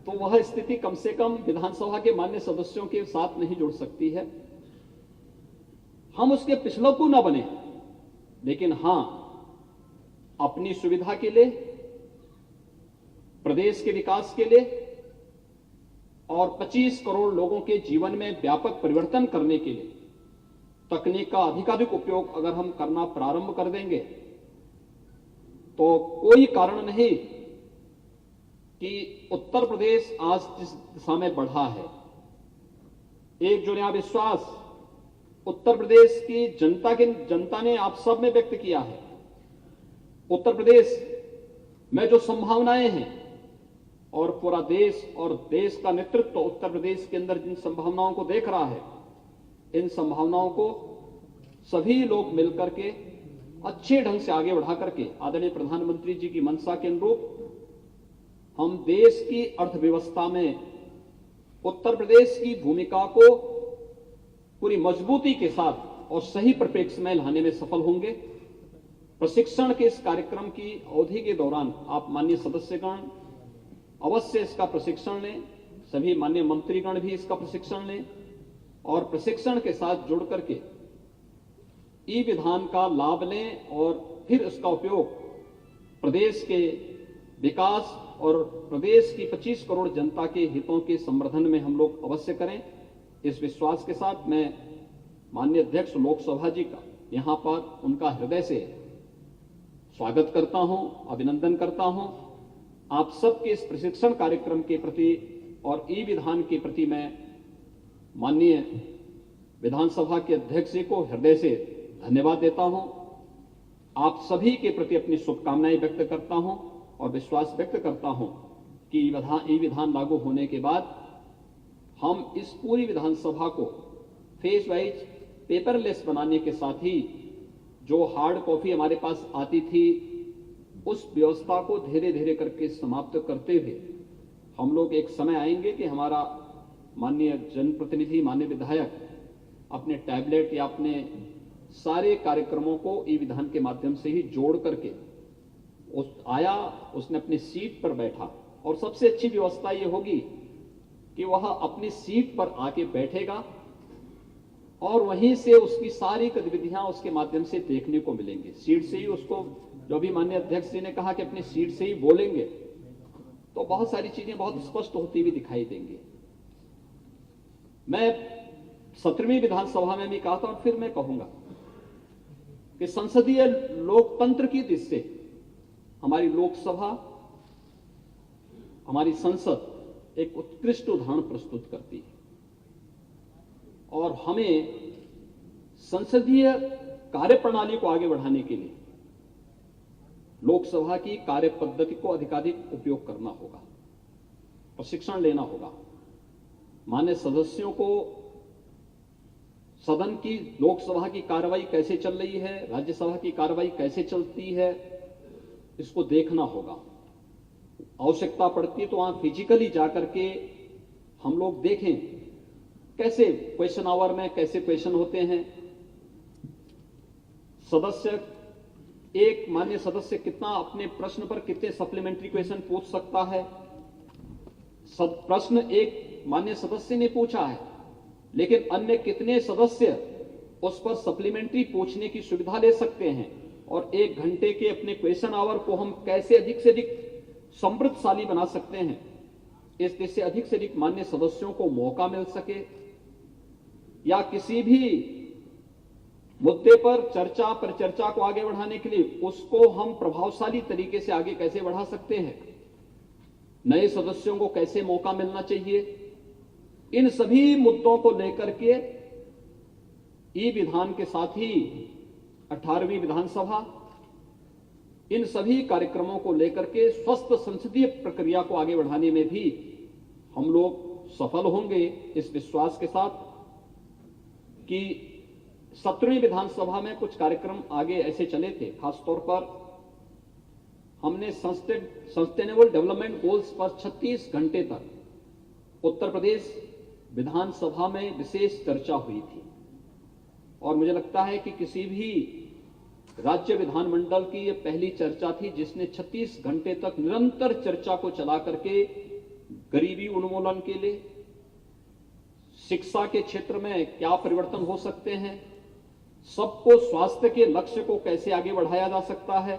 तो वह स्थिति कम से कम विधानसभा के मान्य सदस्यों के साथ नहीं जुड़ सकती है। हम उसके पिछलकू न बने, लेकिन हां, अपनी सुविधा के लिए, प्रदेश के विकास के लिए और 25 करोड़ लोगों के जीवन में व्यापक परिवर्तन करने के लिए तकनीक का अधिकाधिक उपयोग अगर हम करना प्रारंभ कर देंगे तो कोई कारण नहीं कि उत्तर प्रदेश आज जिस दिशा में बढ़ा है, एक जो नया विश्वास उत्तर प्रदेश की जनता ने आप सब में व्यक्त किया है। उत्तर प्रदेश में जो संभावनाएं हैं और पूरा देश और देश का नेतृत्व उत्तर प्रदेश के अंदर जिन संभावनाओं को देख रहा है, इन संभावनाओं को सभी लोग मिलकर के अच्छे ढंग से आगे बढ़ा करके आदरणीय प्रधानमंत्री जी की मंशा के अनुरूप हम देश की अर्थव्यवस्था में उत्तर प्रदेश की भूमिका को पूरी मजबूती के साथ और सही परिप्रेक्ष्य में लाने में सफल होंगे। प्रशिक्षण के इस कार्यक्रम की अवधि के दौरान आप माननीय सदस्यगण अवश्य इसका प्रशिक्षण लें, सभी माननीय मंत्रीगण भी इसका प्रशिक्षण लें और प्रशिक्षण के साथ जुड़ करके ई विधान का लाभ लें और फिर इसका उपयोग प्रदेश के विकास और प्रदेश की 25 करोड़ जनता के हितों के संवर्धन में हम लोग अवश्य करें। इस विश्वास के साथ मैं माननीय अध्यक्ष लोकसभा जी का यहां पर उनका हृदय से स्वागत करता हूं, अभिनंदन करता हूं। आप सबके इस प्रशिक्षण कार्यक्रम के प्रति और ई विधान के प्रति मैं माननीय विधानसभा के अध्यक्ष जी को हृदय से धन्यवाद देता हूं। आप सभी के प्रति अपनी शुभकामनाएं व्यक्त करता हूं और विश्वास व्यक्त करता हूं कि ई विधान लागू होने के बाद हम इस पूरी विधानसभा को फेज वाइज पेपरलेस बनाने के साथ ही जो हार्ड कॉपी हमारे पास आती थी उस व्यवस्था को धीरे धीरे करके समाप्त करते हुए हम लोग एक समय आएंगे कि हमारा माननीय जनप्रतिनिधि, माननीय विधायक अपने टैबलेट या अपने सारे कार्यक्रमों को ई विधान के माध्यम से ही जोड़ करके उसने अपनी सीट पर बैठा और सबसे अच्छी व्यवस्था यह होगी कि वह अपनी सीट पर आके बैठेगा और वहीं से उसकी सारी गतिविधियां उसके माध्यम से देखने को मिलेंगी। सीट से ही उसको, जो भी माननीय अध्यक्ष जी ने कहा कि अपनी सीट से ही बोलेंगे, तो बहुत सारी चीजें बहुत स्पष्ट होती हुई दिखाई देंगी। मैं 17वीं विधानसभा में भी कहा था और फिर मैं कहूंगा कि संसदीय लोकतंत्र की दृष्टि से हमारी लोकसभा, हमारी संसद एक उत्कृष्ट उदाहरण प्रस्तुत करती है और हमें संसदीय कार्यप्रणाली को आगे बढ़ाने के लिए लोकसभा की कार्य पद्धति को अधिकाधिक उपयोग करना होगा, प्रशिक्षण लेना होगा। मान्य सदस्यों को सदन की, लोकसभा की कार्रवाई कैसे चल रही है, राज्यसभा की कार्रवाई कैसे चलती है, इसको देखना होगा। आवश्यकता पड़ती है तो वहां फिजिकली जाकर के हम लोग देखें कैसे क्वेश्चन आवर में कैसे क्वेश्चन होते हैं, सदस्य, एक मान्य सदस्य कितना अपने प्रश्न पर कितने सप्लीमेंट्री क्वेश्चन पूछ सकता है। प्रश्न एक मान्य सदस्य ने पूछा है, लेकिन अन्य कितने सदस्य उस पर सप्लीमेंट्री पूछने की सुविधा ले सकते हैं और 1 घंटे के अपने क्वेश्चन आवर को हम कैसे अधिक से अधिक समृद्धशाली बना सकते हैं, इस देश से अधिक मान्य सदस्यों को मौका मिल सके या किसी भी मुद्दे पर परिचर्चा को आगे बढ़ाने के लिए उसको हम प्रभावशाली तरीके से आगे कैसे बढ़ा सकते हैं, नए सदस्यों को कैसे मौका मिलना चाहिए, इन सभी मुद्दों को लेकर के ई विधान के साथ ही 18वीं विधानसभा इन सभी कार्यक्रमों को लेकर के स्वस्थ संसदीय प्रक्रिया को आगे बढ़ाने में भी हम लोग सफल होंगे इस विश्वास के साथ कि 17वीं विधानसभा में कुछ कार्यक्रम आगे ऐसे चले थे। खासतौर पर हमने सस्टेनेबल डेवलपमेंट गोल्स पर 36 घंटे तक उत्तर प्रदेश विधानसभा में विशेष चर्चा हुई थी और मुझे लगता है कि किसी भी राज्य विधानमंडल की यह पहली चर्चा थी जिसने 36 घंटे तक निरंतर चर्चा को चला करके गरीबी उन्मूलन के लिए, शिक्षा के क्षेत्र में क्या परिवर्तन हो सकते हैं, सबको स्वास्थ्य के लक्ष्य को कैसे आगे बढ़ाया जा सकता है,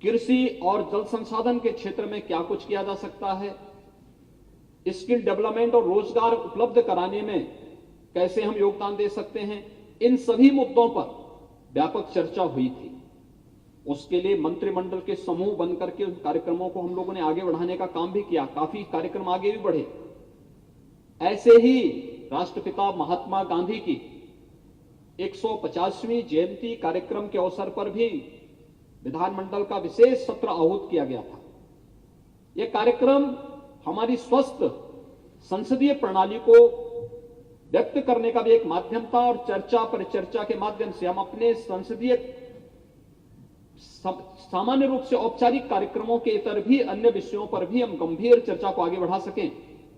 कृषि और जल संसाधन के क्षेत्र में क्या कुछ किया जा सकता है, स्किल डेवलपमेंट और रोजगार उपलब्ध कराने में कैसे हम योगदान दे सकते हैं, इन सभी मुद्दों पर व्यापक चर्चा हुई थी। उसके लिए मंत्रिमंडल के समूह बनकर के उन कार्यक्रमों को हम लोगों ने आगे बढ़ाने का काम भी किया, काफी कार्यक्रम आगे भी बढ़े। ऐसे ही राष्ट्रपिता महात्मा गांधी की 150वीं जयंती कार्यक्रम के अवसर पर भी विधानमंडल का विशेष सत्र आहूत किया गया था। यह कार्यक्रम हमारी स्वस्थ संसदीय प्रणाली को व्यक्त करने का भी एक माध्यम था और चर्चा परिचर्चा के माध्यम से हम अपने संसदीय सामान्य रूप से औपचारिक कार्यक्रमों के इतर भी अन्य विषयों पर भी हम गंभीर चर्चा को आगे बढ़ा सकें।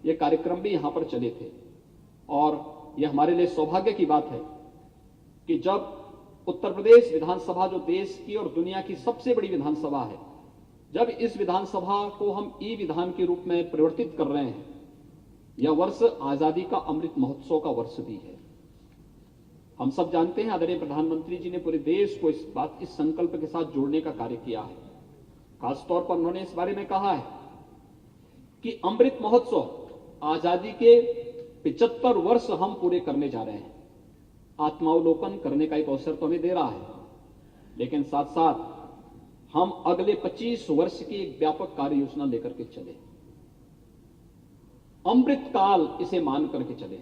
ये कार्यक्रम भी यहां पर चले थे और यह हमारे लिए सौभाग्य की बात है कि जब उत्तर प्रदेश विधानसभा, जो देश की और दुनिया की सबसे बड़ी विधानसभा है, जब इस विधानसभा को हम ई विधान के रूप में परिवर्तित कर रहे हैं, यह वर्ष आजादी का अमृत महोत्सव का वर्ष भी है। हम सब जानते हैं आदरणीय प्रधानमंत्री जी ने पूरे देश को इस संकल्प के साथ जोड़ने का कार्य किया है। खासतौर पर उन्होंने इस बारे में कहा है कि अमृत महोत्सव आजादी के 75 वर्ष हम पूरे करने जा रहे हैं। आत्मावलोकन करने का एक अवसर तो हमें दे रहा है, लेकिन साथ साथ हम अगले 25 वर्ष की एक व्यापक कार्य योजना लेकर के चले, अमृत काल इसे मान करके चले।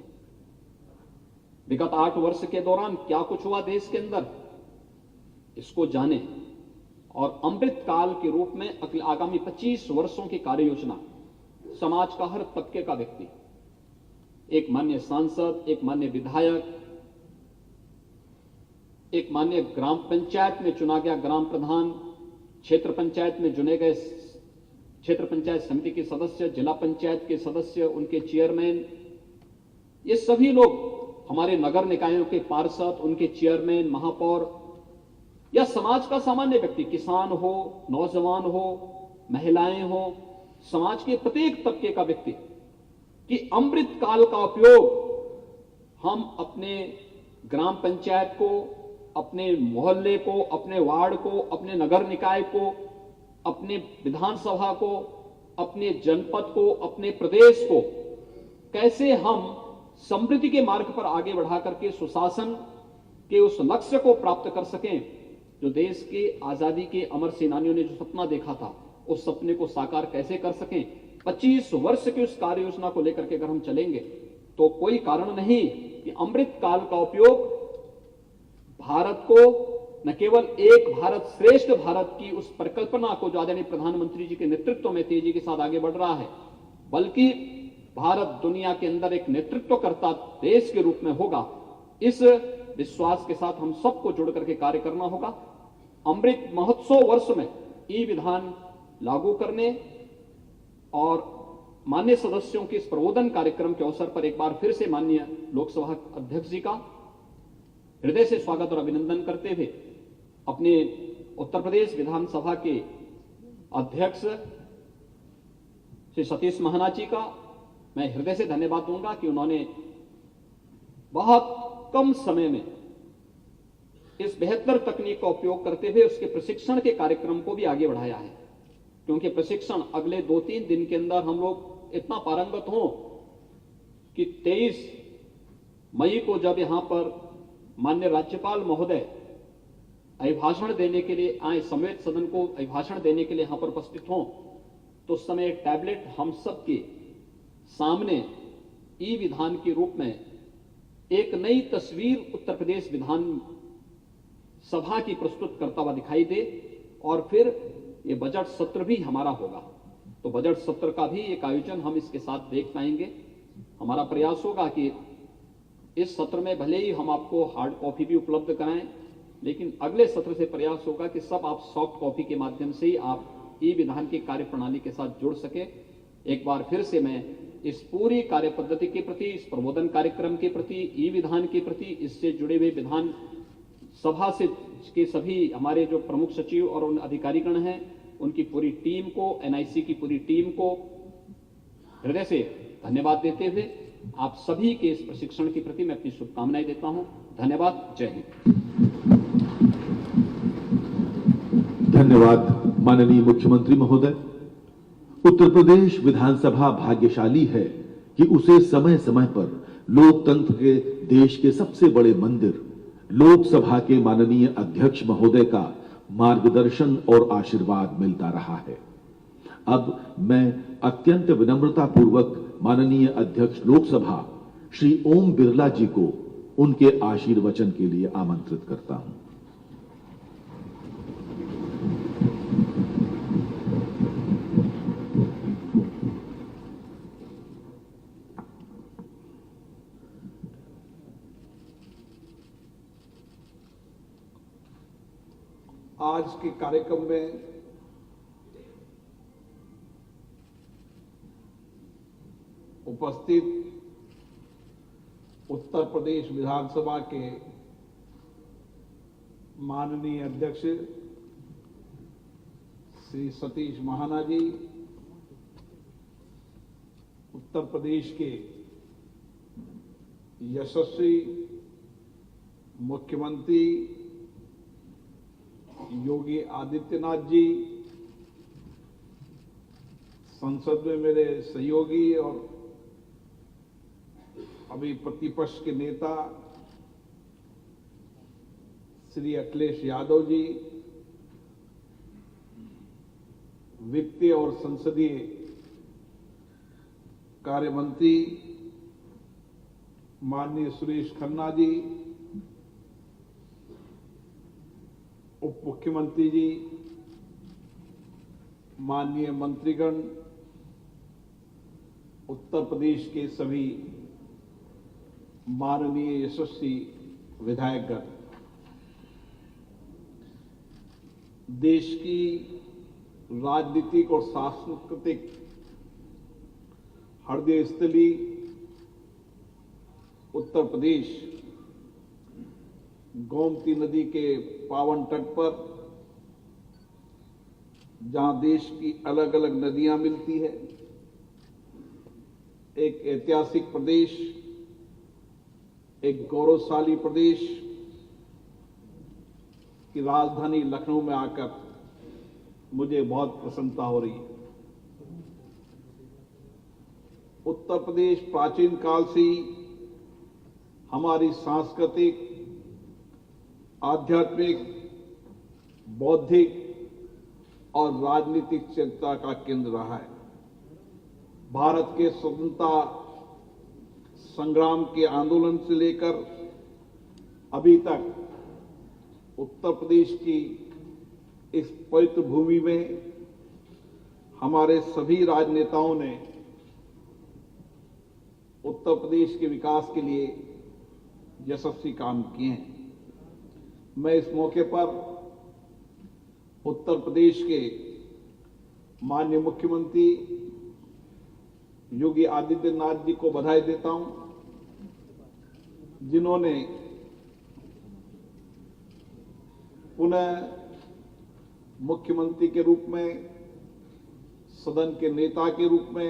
विगत 8 वर्ष के दौरान क्या कुछ हुआ देश के अंदर, इसको जाने और अमृत काल के रूप में आगामी 25 वर्षों की कार्य योजना समाज का हर तबके का व्यक्ति, एक माननीय सांसद, एक माननीय विधायक, एक माननीय ग्राम पंचायत में चुना गया ग्राम प्रधान, क्षेत्र पंचायत में चुने गए क्षेत्र पंचायत समिति के सदस्य, जिला पंचायत के सदस्य, उनके चेयरमैन, ये सभी लोग, हमारे नगर निकायों के पार्षद, उनके चेयरमैन, महापौर या समाज का सामान्य व्यक्ति, किसान हो, नौजवान हो, महिलाएं हो, समाज के प्रत्येक तबके का व्यक्ति, कि अमृत काल का उपयोग हम अपने ग्राम पंचायत को, अपने मोहल्ले को, अपने वार्ड को, अपने नगर निकाय को, अपने विधानसभा को, अपने जनपद को, अपने प्रदेश को कैसे हम समृद्धि के मार्ग पर आगे बढ़ा करके सुशासन के उस लक्ष्य को प्राप्त कर सकें जो देश के आजादी के अमर सेनानियों ने जो सपना देखा था, उस सपने को साकार कैसे कर सकें। 25 वर्ष की उस कार्य योजना को लेकर के अगर हम चलेंगे तो कोई कारण नहीं कि अमृत काल का उपयोग भारत को न केवल एक भारत श्रेष्ठ भारत की उस परिकल्पना को जो आदरणीय प्रधानमंत्री जी के नेतृत्व में तेजी के साथ आगे बढ़ रहा है, बल्कि भारत दुनिया के अंदर एक नेतृत्वकर्ता देश के रूप में होगा। इस विश्वास के साथ हम सबको जुड़ करके कार्य करना होगा। अमृत महोत्सव वर्ष में ई विधान लागू करने और माननीय सदस्यों के इस प्रबोधन कार्यक्रम के अवसर पर एक बार फिर से माननीय लोकसभा अध्यक्ष जी का हृदय से स्वागत और अभिनंदन करते हुए अपने उत्तर प्रदेश विधानसभा के अध्यक्ष श्री सतीश महाना जी का मैं हृदय से धन्यवाद दूंगा कि उन्होंने बहुत कम समय में इस बेहतर तकनीक का उपयोग करते हुए उसके प्रशिक्षण के कार्यक्रम को भी आगे बढ़ाया है। क्योंकि प्रशिक्षण अगले 2-3 दिन के अंदर हम लोग इतना पारंगत हों कि 23 मई को जब यहां पर माननीय राज्यपाल महोदय अभिभाषण देने के लिए आए, समेत सदन को अभिभाषण देने के लिए यहां पर उपस्थित हों, तो उस समय एक टैबलेट हम सबके सामने ई विधान के रूप में एक नई तस्वीर उत्तर प्रदेश विधान सभा की प्रस्तुत करता हुआ दिखाई दे और फिर ये बजट सत्र भी हमारा होगा। तो तो बजट सत्र का भी एक आयोजन हम इसके साथ देख पाएंगे। हमारा प्रयास होगा कि इस सत्र में भले ही हम आपको हार्ड कॉपी भी उपलब्ध कराएं, लेकिन अगले सत्र से प्रयास होगा कि सब आप सॉफ्ट कॉपी के माध्यम से ही आप ई विधान की कार्य प्रणाली के साथ जुड़ सके। एक बार फिर से मैं इस पूरी कार्य पद्धति के प्रति, इस प्रबोधन कार्यक्रम के प्रति, ई विधान के प्रति, इससे जुड़े हुए विधान सभा से के सभी हमारे जो प्रमुख सचिव और उन अधिकारीगण हैं, उनकी पूरी टीम को, एनआईसी की पूरी टीम को हृदय से धन्यवाद देते हुए आप सभी के इस प्रशिक्षण के प्रति मैं अपनी शुभकामनाएं देता हूं। धन्यवाद। जय हिंद। धन्यवाद माननीय मुख्यमंत्री महोदय। उत्तर प्रदेश विधानसभा भाग्यशाली है कि उसे समय समय पर लोकतंत्र के देश के सबसे बड़े मंदिर लोकसभा के माननीय अध्यक्ष महोदय का मार्गदर्शन और आशीर्वाद मिलता रहा है। अब मैं अत्यंत विनम्रता पूर्वक माननीय अध्यक्ष लोकसभा श्री ओम बिरला जी को उनके आशीर्वचन के लिए आमंत्रित करता हूं। आज के कार्यक्रम में उपस्थित उत्तर प्रदेश विधानसभा के माननीय अध्यक्ष श्री सतीश महाना जी, उत्तर प्रदेश के यशस्वी मुख्यमंत्री योगी आदित्यनाथ जी, संसद में मेरे सहयोगी और अभी प्रतिपक्ष के नेता श्री अखिलेश यादव जी, वित्तीय और संसदीय कार्य मंत्री माननीय सुरेश खन्ना जी, उप मुख्यमंत्री जी, माननीय मंत्रीगण, उत्तर प्रदेश के सभी माननीय यशस्वी विधायकगण, देश की राजनीतिक और सांस्कृतिक हृदय स्थली उत्तर प्रदेश गोमती नदी के पावन तट पर, जहां देश की अलग अलग नदियां मिलती है, एक ऐतिहासिक प्रदेश, एक गौरवशाली प्रदेश की राजधानी लखनऊ में आकर मुझे बहुत प्रसन्नता हो रही है। उत्तर प्रदेश प्राचीन काल से ही हमारी सांस्कृतिक, आध्यात्मिक, बौद्धिक और राजनीतिक चिंता का केंद्र रहा है। भारत के स्वतंत्रता संग्राम के आंदोलन से लेकर अभी तक उत्तर प्रदेश की इस पवित्र भूमि में हमारे सभी राजनेताओं ने उत्तर प्रदेश के विकास के लिए यशस्वी काम किए हैं। मैं इस मौके पर उत्तर प्रदेश के माननीय मुख्यमंत्री योगी आदित्यनाथ जी को बधाई देता हूं, जिन्होंने पुनः मुख्यमंत्री के रूप में, सदन के नेता के रूप में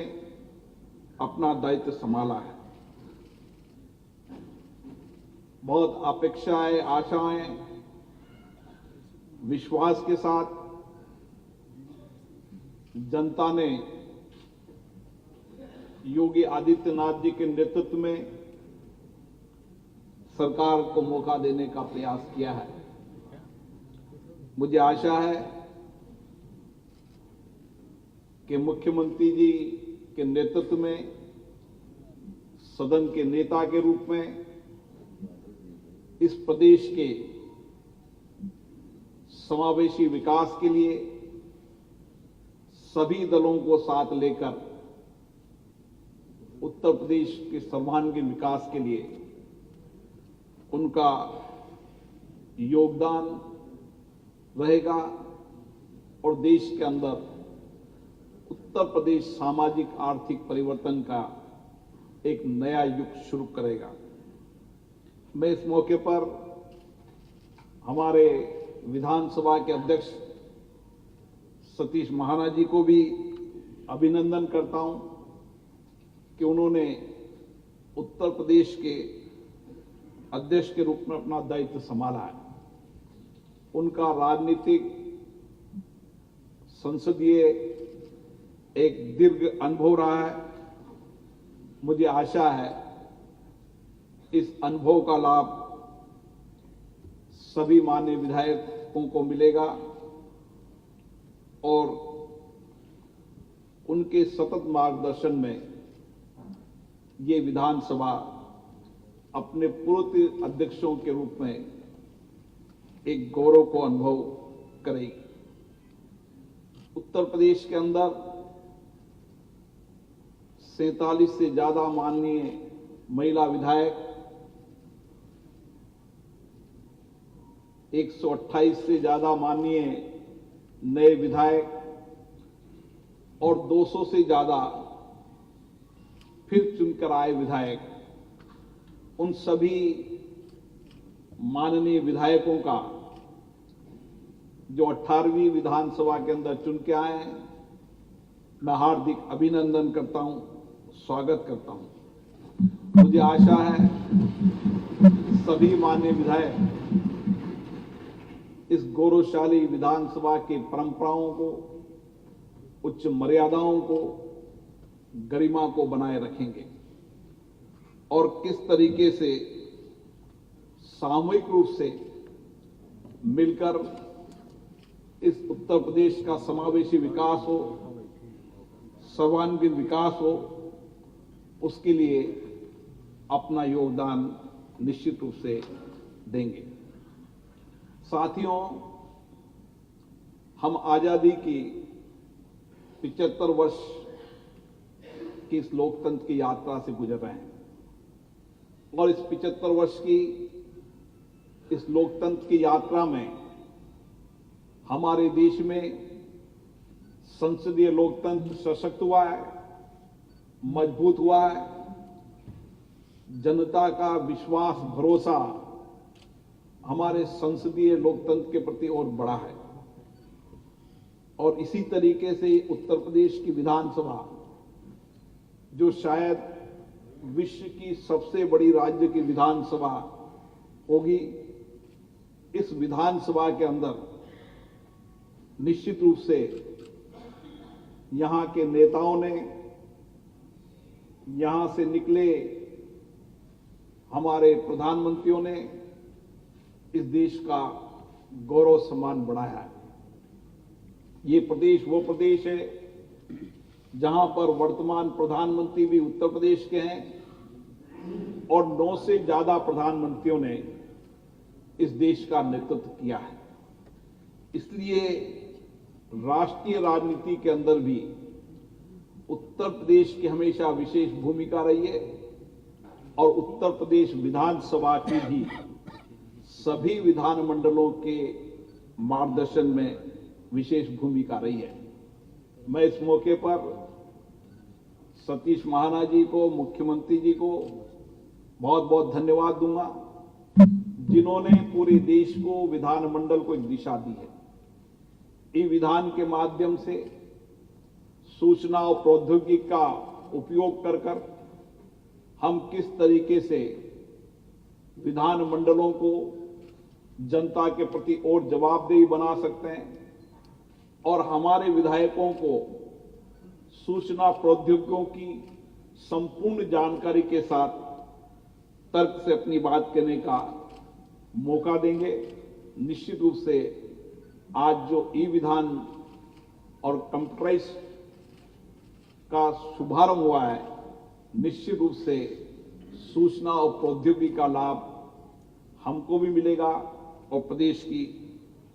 अपना दायित्व संभाला है। बहुत अपेक्षाएं, आशाएं, विश्वास के साथ जनता ने योगी आदित्यनाथ जी के नेतृत्व में सरकार को मौका देने का प्रयास किया है। मुझे आशा है कि मुख्यमंत्री जी के नेतृत्व में, सदन के नेता के रूप में इस प्रदेश के समावेशी विकास के लिए सभी दलों को साथ लेकर उत्तर प्रदेश के सर्वांगीण विकास के लिए उनका योगदान रहेगा और देश के अंदर उत्तर प्रदेश सामाजिक आर्थिक परिवर्तन का एक नया युग शुरू करेगा। मैं इस मौके पर हमारे विधानसभा के अध्यक्ष सतीश महाना जी को भी अभिनंदन करता हूं कि उन्होंने उत्तर प्रदेश के अध्यक्ष के रूप में अपना दायित्व संभाला है। उनका राजनीतिक संसदीय एक दीर्घ अनुभव रहा है। मुझे आशा है इस अनुभव का लाभ सभी माननीय विधायकों को मिलेगा और उनके सतत मार्गदर्शन में ये विधानसभा अपने पूर्व अध्यक्षों के रूप में एक गौरव को अनुभव करेगी। उत्तर प्रदेश के अंदर 47 से ज्यादा माननीय महिला विधायक, 128 से ज्यादा माननीय नए विधायक और 200 से ज्यादा फिर चुनकर आए विधायक, उन सभी माननीय विधायकों का जो 18वीं विधानसभा के अंदर चुन के आए हैं, मैं हार्दिक अभिनंदन करता हूं, स्वागत करता हूं। मुझे आशा है सभी माननीय विधायक इस गौरवशाली विधानसभा की परंपराओं को, उच्च मर्यादाओं को, गरिमा को बनाए रखेंगे और किस तरीके से सामूहिक रूप से मिलकर इस उत्तर प्रदेश का समावेशी विकास हो, सर्वांगीण विकास हो, उसके लिए अपना योगदान निश्चित रूप से देंगे। साथियों, हम आजादी की 75 वर्ष की इस लोकतंत्र की यात्रा से गुजर रहे हैं और इस 75 वर्ष की इस लोकतंत्र की यात्रा में हमारे देश में संसदीय लोकतंत्र सशक्त हुआ है, मजबूत हुआ है, जनता का विश्वास भरोसा हमारे संसदीय लोकतंत्र के प्रति और बढ़ा है और इसी तरीके से उत्तर प्रदेश की विधानसभा, जो शायद विश्व की सबसे बड़ी राज्य की विधानसभा होगी, इस विधानसभा के अंदर निश्चित रूप से यहां के नेताओं ने, यहां से निकले हमारे प्रधानमंत्रियों ने इस देश का गौरव सम्मान बढ़ाया है। ये प्रदेश वो प्रदेश है जहां पर वर्तमान प्रधानमंत्री भी उत्तर प्रदेश के हैं और 9 से ज्यादा प्रधानमंत्रियों ने इस देश का नेतृत्व किया है। इसलिए राष्ट्रीय राजनीति के अंदर भी उत्तर प्रदेश की हमेशा विशेष भूमिका रही है और उत्तर प्रदेश विधानसभा की भी सभी विधानमंडलों के मार्गदर्शन में विशेष भूमिका रही है। मैं इस मौके पर सतीश महाना जी को, मुख्यमंत्री जी को बहुत बहुत धन्यवाद दूंगा, जिन्होंने पूरे देश को, विधानमंडल को एक दिशा दी है। ई विधान के माध्यम से सूचना और प्रौद्योगिकी का उपयोग कर हम किस तरीके से विधानमंडलों को जनता के प्रति और जवाबदेही बना सकते हैं और हमारे विधायकों को सूचना प्रौद्योगिकियों की संपूर्ण जानकारी के साथ तर्क से अपनी बात कहने का मौका देंगे। निश्चित रूप से आज जो ई विधान और कंप्यूटराइज का शुभारंभ हुआ है, निश्चित रूप से सूचना और प्रौद्योगिकी का लाभ हमको भी मिलेगा और प्रदेश की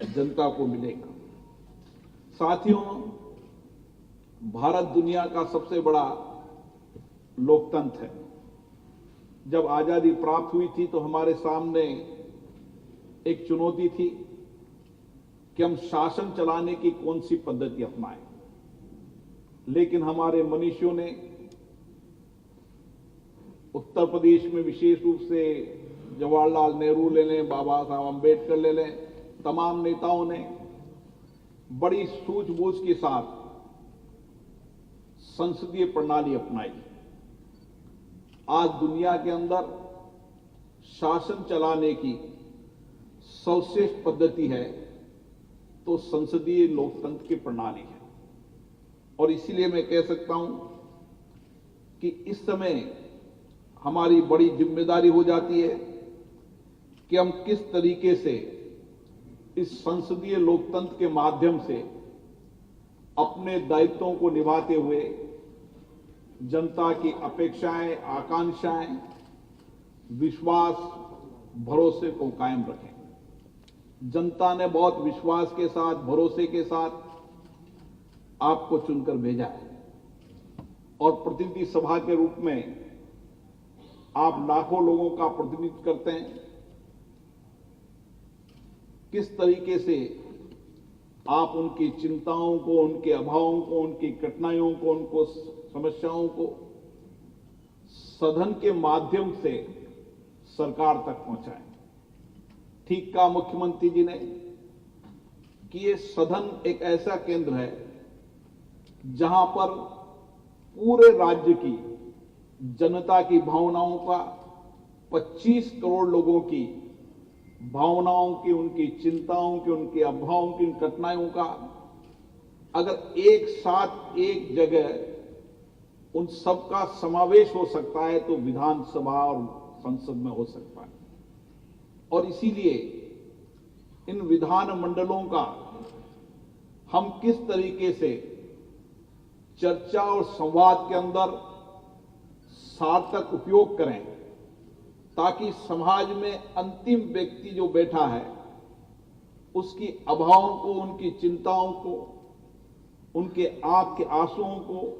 जनता को मिलेगा। साथियों, भारत दुनिया का सबसे बड़ा लोकतंत्र है। जब आजादी प्राप्त हुई थी तो हमारे सामने एक चुनौती थी कि हम शासन चलाने की कौन सी पद्धति अपनाएं, लेकिन हमारे मनीषियों ने उत्तर प्रदेश में विशेष रूप से जवाहरलाल नेहरू ले लें, बाबा साहब अम्बेडकर ले लें, तमाम नेताओं ने बड़ी सूझबूझ के साथ संसदीय प्रणाली अपनाई। आज दुनिया के अंदर शासन चलाने की सर्वश्रेष्ठ पद्धति है तो संसदीय लोकतंत्र की प्रणाली है। और इसीलिए मैं कह सकता हूं कि इस समय हमारी बड़ी जिम्मेदारी हो जाती है कि हम किस तरीके से इस संसदीय लोकतंत्र के माध्यम से अपने दायित्वों को निभाते हुए जनता की अपेक्षाएं, आकांक्षाएं, विश्वास, भरोसे को कायम रखें। जनता ने बहुत विश्वास के साथ, भरोसे के साथ आपको चुनकर भेजा है और प्रतिनिधि सभा के रूप में आप लाखों लोगों का प्रतिनिधित्व करते हैं। किस तरीके से आप उनकी चिंताओं को, उनके अभावों को, उनकी कठिनाइयों को, उनको समस्याओं को सदन के माध्यम से सरकार तक पहुंचाएं। ठीक कहा मुख्यमंत्री जी ने कि ये सदन एक ऐसा केंद्र है जहां पर पूरे राज्य की जनता की भावनाओं का, 25 करोड़ लोगों की भावनाओं की, उनकी चिंताओं की, उनके अभावों की, उन कठिनाइयों का अगर एक साथ एक जगह उन सबका समावेश हो सकता है तो विधानसभा और संसद में हो सकता है। और इसीलिए इन विधान मंडलों का हम किस तरीके से चर्चा और संवाद के अंदर सार्थक उपयोग करें ताकि समाज में अंतिम व्यक्ति जो बैठा है उसकी अभावों को, उनकी चिंताओं को, उनके आंख के आंसुओं को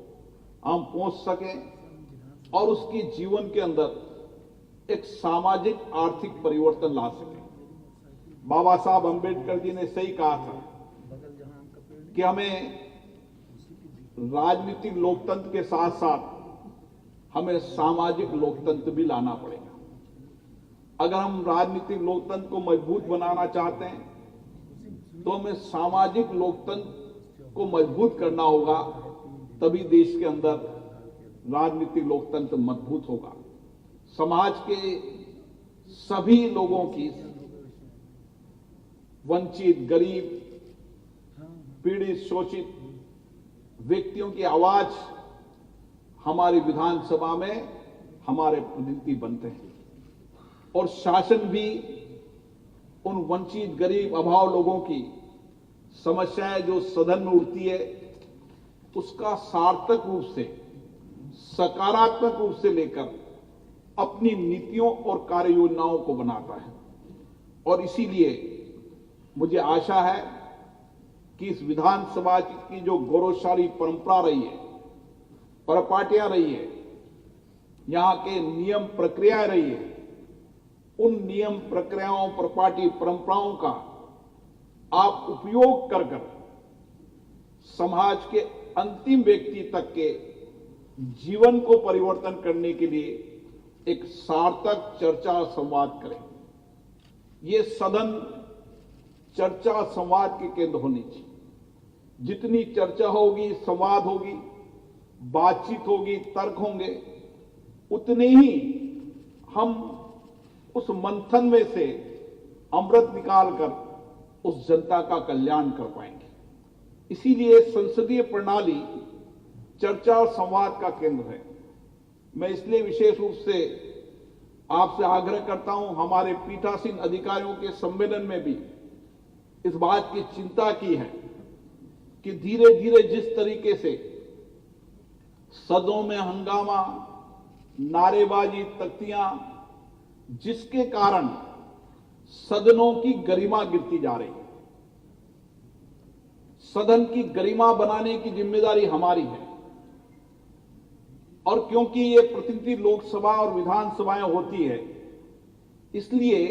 हम पहुंच सकें और उसके जीवन के अंदर एक सामाजिक आर्थिक परिवर्तन ला सकें। बाबा साहब अम्बेडकर जी ने सही कहा था कि हमें राजनीतिक लोकतंत्र के साथ साथ हमें सामाजिक लोकतंत्र भी लाना पड़ेगा। अगर हम राजनीतिक लोकतंत्र को मजबूत बनाना चाहते हैं तो हमें सामाजिक लोकतंत्र को मजबूत करना होगा, तभी देश के अंदर राजनीतिक लोकतंत्र मजबूत होगा। समाज के सभी लोगों की, वंचित, गरीब, पीड़ित, शोषित व्यक्तियों की आवाज हमारी विधानसभा में हमारे प्रतिनिधि बनते हैं और शासन भी उन वंचित, गरीब, अभाव लोगों की समस्याएं जो सदन में उठती है उसका सार्थक रूप से, सकारात्मक रूप से लेकर अपनी नीतियों और कार्य योजनाओं को बनाता है। और इसीलिए मुझे आशा है कि इस विधानसभा की जो गौरवशाली परंपरा रही है, परिपाटियां रही है, यहां के नियम प्रक्रियाएं रही है, उन नियम प्रक्रियाओं, परिपाटी, परंपराओं का आप उपयोग कर समाज के अंतिम व्यक्ति तक के जीवन को परिवर्तन करने के लिए एक सार्थक चर्चा और संवाद करें। ये सदन चर्चा और संवाद के केंद्र होनी चाहिए। जितनी चर्चा होगी, संवाद होगी, बातचीत होगी, तर्क होंगे, उतने ही हम उस मंथन में से अमृत निकालकर उस जनता का कल्याण कर पाएंगे। इसीलिए संसदीय प्रणाली चर्चा और संवाद का केंद्र है। मैं इसलिए विशेष रूप से आपसे आग्रह करता हूं, हमारे पीठासीन अधिकारियों के सम्मेलन में भी इस बात की चिंता की है कि धीरे धीरे जिस तरीके से सदनों में हंगामा, नारेबाजी, तख्तियां, जिसके कारण सदनों की गरिमा गिरती जा रही है, सदन की गरिमा बनाने की जिम्मेदारी हमारी है। और क्योंकि ये प्रतिनिधि लोकसभा और विधानसभाएं होती है, इसलिए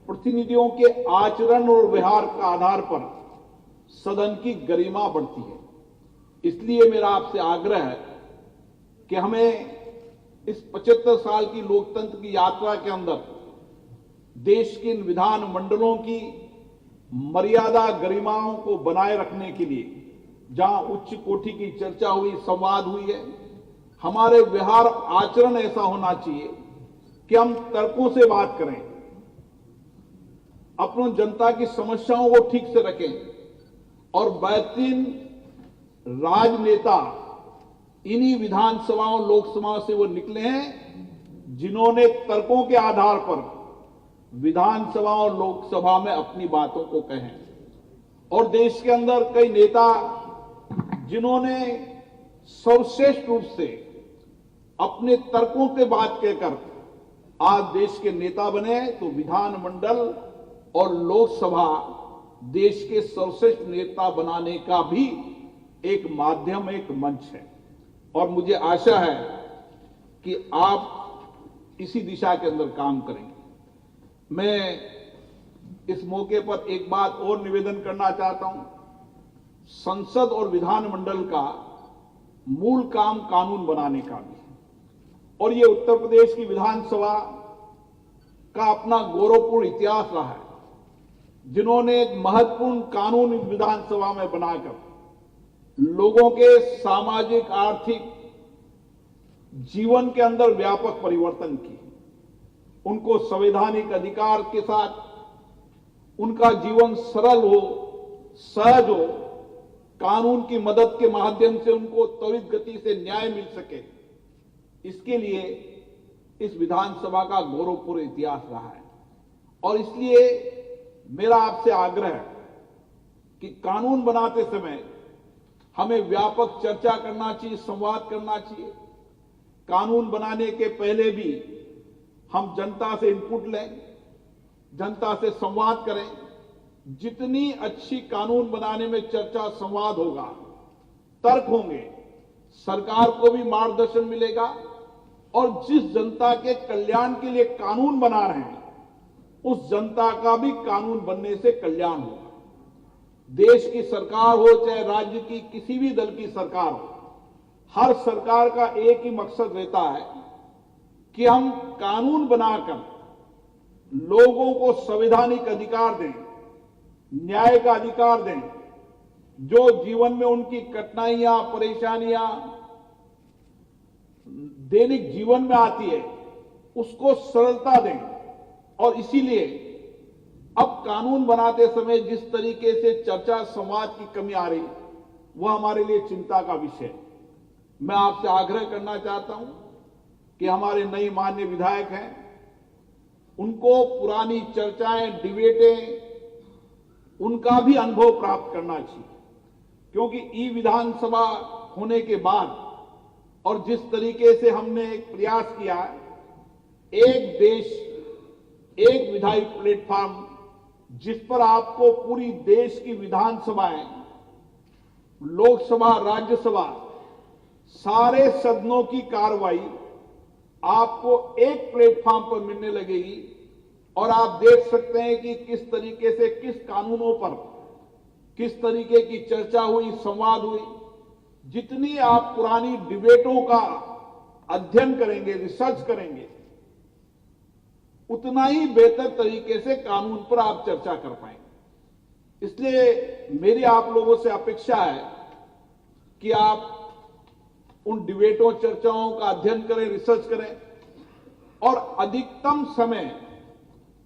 प्रतिनिधियों के आचरण और व्यवहार का आधार पर सदन की गरिमा बढ़ती है। इसलिए मेरा आपसे आग्रह है कि हमें इस 75 साल की लोकतंत्र की यात्रा के अंदर देश के इन विधान मंडलों की मर्यादा गरिमाओं को बनाए रखने के लिए जहां उच्च कोटि की चर्चा हुई, संवाद हुई है, हमारे व्यवहार आचरण ऐसा होना चाहिए कि हम तर्कों से बात करें, अपनी जनता की समस्याओं को ठीक से रखें और बेहतरीन राजनेता इन्हीं विधानसभाओं लोकसभाओं से वो निकले हैं जिन्होंने तर्कों के आधार पर विधानसभा और लोकसभा में अपनी बातों को कहे। और देश के अंदर कई नेता जिन्होंने सर्वश्रेष्ठ रूप से अपने तर्कों के बात कहकर आज देश के नेता बने, तो विधानमंडल और लोकसभा देश के सर्वश्रेष्ठ नेता बनाने का भी एक माध्यम, एक मंच है। और मुझे आशा है कि आप इसी दिशा के अंदर काम करेंगे। मैं इस मौके पर एक बात और निवेदन करना चाहता हूं। संसद और विधानमंडल का मूल काम कानून बनाने का भी है और ये उत्तर प्रदेश की विधानसभा का अपना गौरवपूर्ण इतिहास रहा है, जिन्होंने एक महत्वपूर्ण कानून विधानसभा में बनाकर लोगों के सामाजिक आर्थिक जीवन के अंदर व्यापक परिवर्तन किए। उनको संवैधानिक अधिकार के साथ उनका जीवन सरल हो, सहज हो, कानून की मदद के माध्यम से उनको त्वरित गति से न्याय मिल सके, इसके लिए इस विधानसभा का गौरवपूर्ण इतिहास रहा है। और इसलिए मेरा आपसे आग्रह है कि कानून बनाते समय हमें व्यापक चर्चा करना चाहिए, संवाद करना चाहिए। कानून बनाने के पहले भी हम जनता से इनपुट लें, जनता से संवाद करें। जितनी अच्छी कानून बनाने में चर्चा संवाद होगा, तर्क होंगे, सरकार को भी मार्गदर्शन मिलेगा और जिस जनता के कल्याण के लिए कानून बना रहे हैं उस जनता का भी कानून बनने से कल्याण होगा। देश की सरकार हो चाहे राज्य की किसी भी दल की सरकार हो, हर सरकार का एक ही मकसद रहता है कि हम कानून बनाकर लोगों को संवैधानिक अधिकार दें, न्याय का अधिकार दें। जो जीवन में उनकी कठिनाइयां, परेशानियां दैनिक जीवन में आती है उसको सरलता दें। और इसीलिए अब कानून बनाते समय जिस तरीके से चर्चा संवाद की कमी आ रही वह हमारे लिए चिंता का विषय है। मैं आपसे आग्रह करना चाहता हूं कि हमारे नए माननीय विधायक हैं, उनको पुरानी चर्चाएं, डिबेटें, उनका भी अनुभव प्राप्त करना चाहिए। क्योंकि ई विधानसभा होने के बाद और जिस तरीके से हमने एक प्रयास किया, एक देश एक विधायी प्लेटफॉर्म, जिस पर आपको पूरी देश की विधानसभाएं, लोकसभा, राज्यसभा, सारे सदनों की कार्रवाई आपको एक प्लेटफॉर्म पर मिलने लगेगी। और आप देख सकते हैं कि किस तरीके से किस कानूनों पर किस तरीके की चर्चा हुई, संवाद हुई। जितनी आप पुरानी डिबेटों का अध्ययन करेंगे, रिसर्च करेंगे, उतना ही बेहतर तरीके से कानून पर आप चर्चा कर पाएंगे। इसलिए मेरी आप लोगों से अपेक्षा है कि आप उन डिबेटों, चर्चाओं का अध्ययन करें, रिसर्च करें और अधिकतम समय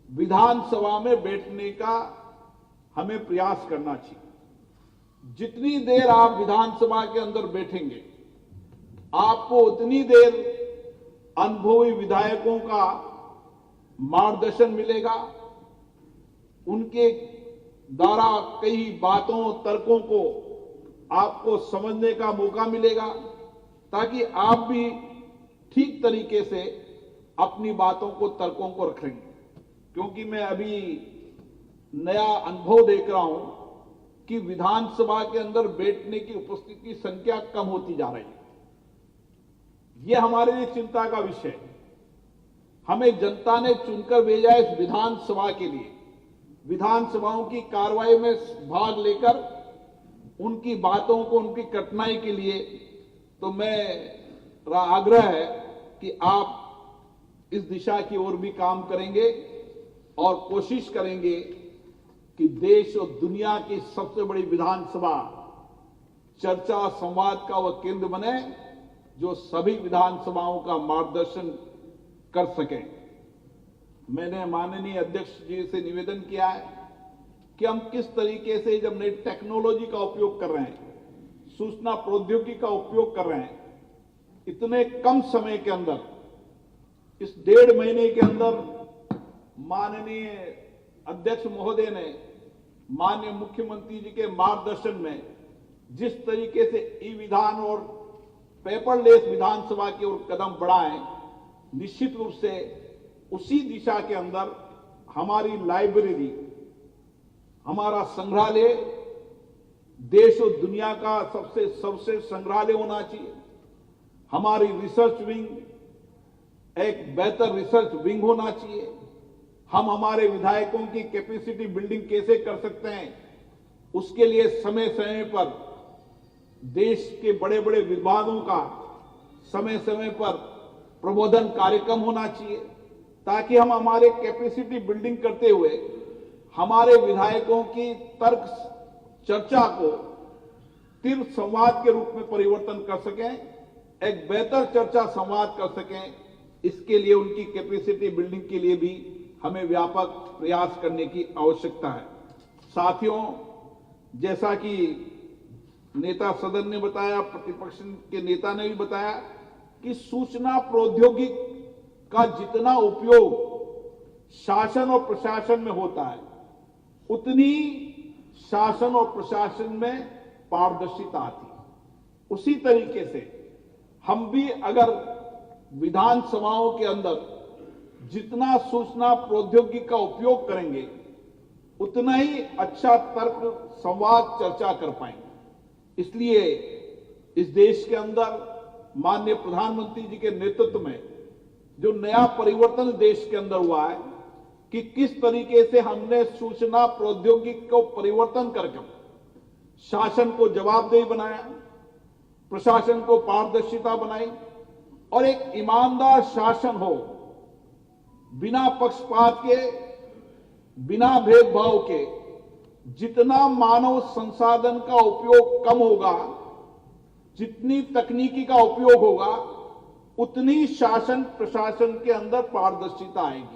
विधानसभा में बैठने का हमें प्रयास करना चाहिए। जितनी देर आप विधानसभा के अंदर बैठेंगे, आपको उतनी देर अनुभवी विधायकों का मार्गदर्शन मिलेगा, उनके द्वारा कई बातों, तर्कों को आपको समझने का मौका मिलेगा, ताकि आप भी ठीक तरीके से अपनी बातों को, तर्कों को रखेंगे। क्योंकि मैं अभी नया अनुभव देख रहा हूं कि विधानसभा के अंदर बैठने की उपस्थिति की संख्या कम होती जा रही है। यह हमारे लिए चिंता का विषय है। हमें जनता ने चुनकर भेजा है इस विधानसभा के लिए, विधानसभाओं की कार्रवाई में भाग लेकर उनकी बातों को, उनकी कठिनाई के लिए। तो मेरा आग्रह है कि आप इस दिशा की ओर भी काम करेंगे और कोशिश करेंगे कि देश और दुनिया की सबसे बड़ी विधानसभा चर्चा संवाद का वह केंद्र बने जो सभी विधानसभाओं का मार्गदर्शन कर सके। मैंने माननीय अध्यक्ष जी से निवेदन किया है कि हम किस तरीके से जब नई टेक्नोलॉजी का उपयोग कर रहे हैं, सूचना प्रौद्योगिकी का उपयोग कर रहे हैं, इतने कम समय के अंदर, इस 1.5 महीने के अंदर माननीय अध्यक्ष महोदय ने माननीय मुख्यमंत्री जी के मार्गदर्शन में जिस तरीके से ई विधान और पेपरलेस विधानसभा की ओर कदम बढ़ाए, निश्चित रूप से उसी दिशा के अंदर हमारी लाइब्रेरी, हमारा संग्रहालय देश और दुनिया का सबसे सर्वश्रेष्ठ संग्रहालय होना चाहिए। हमारी रिसर्च विंग एक बेहतर रिसर्च विंग होना चाहिए। हम हमारे विधायकों की कैपेसिटी बिल्डिंग कैसे कर सकते हैं, उसके लिए समय समय पर देश के बड़े बड़े विद्वानों का समय समय पर प्रबोधन कार्यक्रम होना चाहिए, ताकि हम हमारे कैपेसिटी बिल्डिंग करते हुए हमारे विधायकों की तर्क चर्चा को तीव्र संवाद के रूप में परिवर्तन कर सकें, एक बेहतर चर्चा संवाद कर सकें। इसके लिए उनकी कैपेसिटी बिल्डिंग के लिए भी हमें व्यापक प्रयास करने की आवश्यकता है। साथियों, जैसा कि नेता सदन ने बताया, प्रतिपक्ष के नेता ने भी बताया कि सूचना प्रौद्योगिकी का जितना उपयोग शासन और प्रशासन में होता है, उतनी शासन और प्रशासन में पारदर्शिता आती है। उसी तरीके से हम भी अगर विधानसभाओं के अंदर जितना सूचना प्रौद्योगिकी का उपयोग करेंगे, उतना ही अच्छा तर्क संवाद चर्चा कर पाएंगे। इसलिए इस देश के अंदर माननीय प्रधानमंत्री जी के नेतृत्व में जो नया परिवर्तन देश के अंदर हुआ है कि किस तरीके से हमने सूचना प्रौद्योगिकी को परिवर्तन करके शासन को जवाबदेही बनाया, प्रशासन को पारदर्शिता बनाई और एक ईमानदार शासन हो, बिना पक्षपात के, बिना भेदभाव के। जितना मानव संसाधन का उपयोग कम होगा, जितनी तकनीकी का उपयोग होगा, उतनी शासन प्रशासन के अंदर पारदर्शिता आएगी।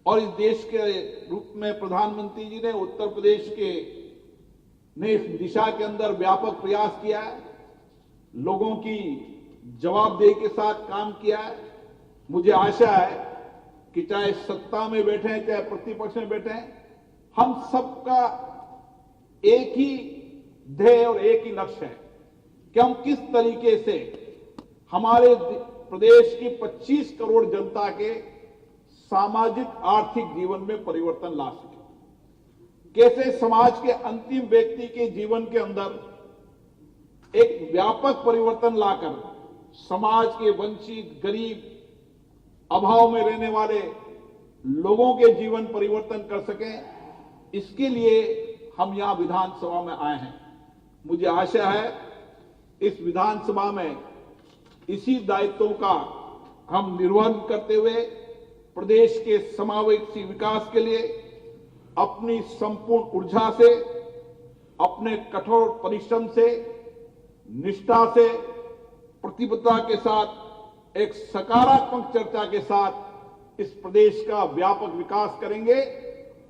और इस देश के रूप में प्रधानमंत्री जी ने उत्तर प्रदेश के ने इस दिशा के अंदर व्यापक प्रयास किया है, लोगों की जवाबदेही के साथ काम किया है। मुझे आशा है कि चाहे सत्ता में बैठे हैं, चाहे प्रतिपक्ष में बैठे हैं, हम सबका एक ही ध्येय और एक ही लक्ष्य है कि हम किस तरीके से हमारे प्रदेश की 25 करोड़ जनता के सामाजिक आर्थिक जीवन में परिवर्तन ला सके, कैसे समाज के अंतिम व्यक्ति के जीवन के अंदर एक व्यापक परिवर्तन लाकर समाज के वंचित, गरीब, अभाव में रहने वाले लोगों के जीवन परिवर्तन कर सकें। इसके लिए हम यहां विधानसभा में आए हैं। मुझे आशा है इस विधानसभा में इसी दायित्वों का हम निर्वहन करते हुए प्रदेश के समावेशी विकास के लिए अपनी संपूर्ण ऊर्जा से, अपने कठोर परिश्रम से, निष्ठा से, प्रतिबद्धता के साथ, एक सकारात्मक चर्चा के साथ इस प्रदेश का व्यापक विकास करेंगे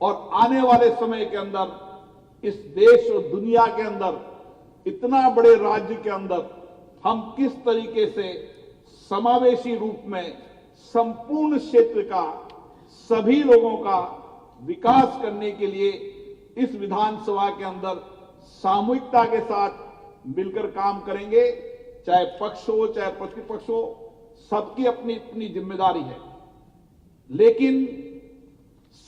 और आने वाले समय के अंदर इस देश और दुनिया के अंदर, इतना बड़े राज्य के अंदर हम किस तरीके से समावेशी रूप में संपूर्ण क्षेत्र का, सभी लोगों का विकास करने के लिए इस विधानसभा के अंदर सामूहिकता के साथ मिलकर काम करेंगे। चाहे पक्ष हो, चाहे प्रतिपक्ष हो, सबकी अपनी अपनी जिम्मेदारी है, लेकिन